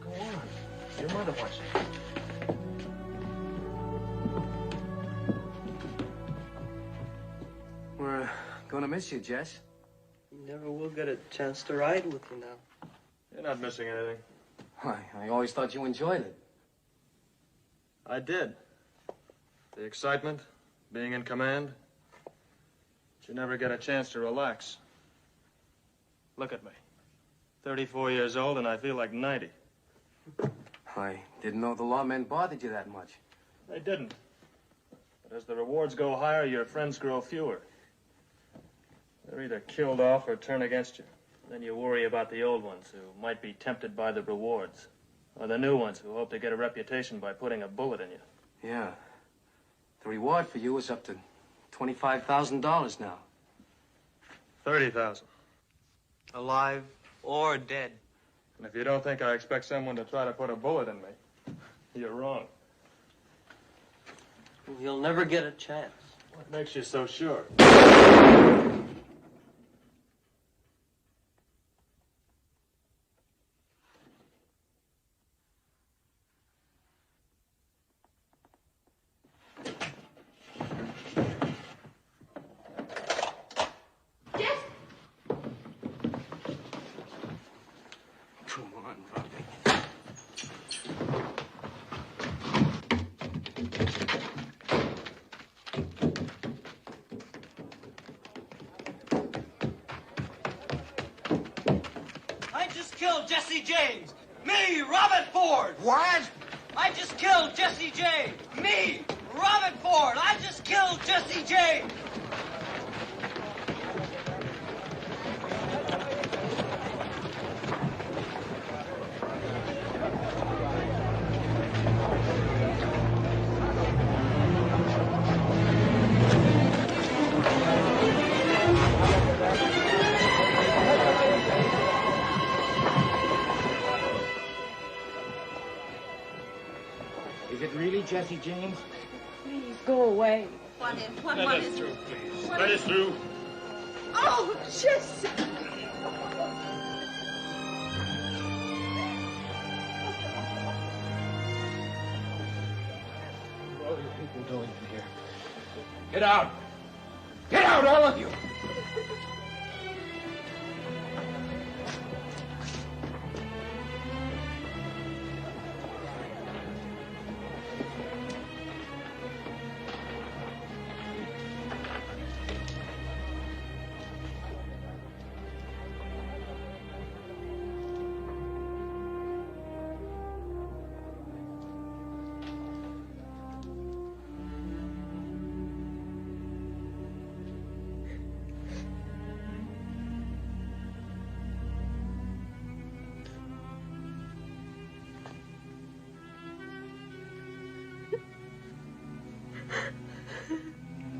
Speaker 2: go on. Your mother wants you.
Speaker 13: We're gonna miss you, Jess. You never will get a chance to ride with you now.
Speaker 2: You're not missing anything.
Speaker 13: Why, I always thought you enjoyed it.
Speaker 2: I did. The excitement, being in command. But you never get a chance to relax. Look at me. 34 years old, and I feel like 90.
Speaker 13: I didn't know the lawmen bothered you that much.
Speaker 2: They didn't. But as the rewards go higher, your friends grow fewer. They're either killed off or turn against you. Then you worry about the old ones who might be tempted by the rewards. Or the new ones who hope to get a reputation by putting a bullet in you.
Speaker 13: Yeah. The reward for you is up to $25,000 now.
Speaker 2: 30,000.
Speaker 13: Alive or dead.
Speaker 2: And if you don't think I expect someone to try to put a bullet in me, you're wrong.
Speaker 13: You'll never get a chance.
Speaker 2: What makes you so sure?
Speaker 13: Come on, Robbie.
Speaker 20: I just killed Jesse James. Me, Robert Ford.
Speaker 15: What?
Speaker 20: I just killed Jesse James. Me, Robert Ford. I just killed Jesse James. really Jesse James?
Speaker 5: Please, go away.
Speaker 2: Let us through, please. Let us through.
Speaker 5: Oh, Jesse!
Speaker 20: What are you people doing in here? Get out! Get out, all of you!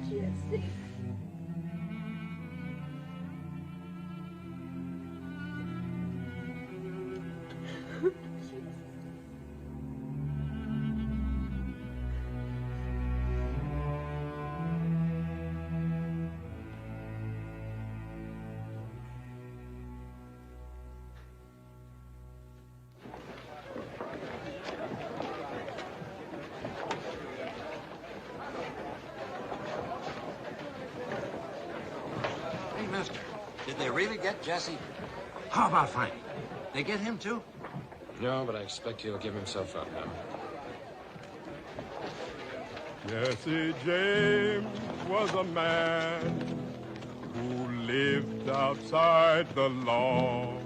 Speaker 5: Jesse.
Speaker 15: Hey, mister, did they really get Jesse? How about finding? They get him, too?
Speaker 19: No, but I expect he'll give himself up now.
Speaker 6: Jesse James was a man who lived outside the law,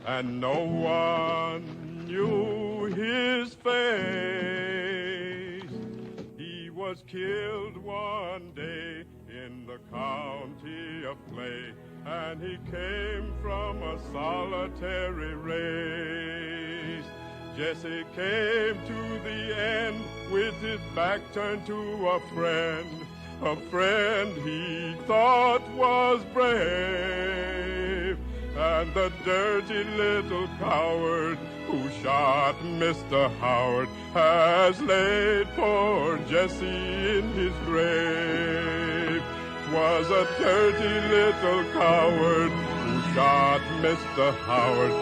Speaker 6: and no one knew his face. He was killed one day in the county of Clay, and he came from a solitary race. Jesse came to the end with his back turned to a friend he thought was brave. And the dirty little coward who shot Mr. Howard has laid poor Jesse in his grave. 'Twas a dirty little coward who shot Mr. Howard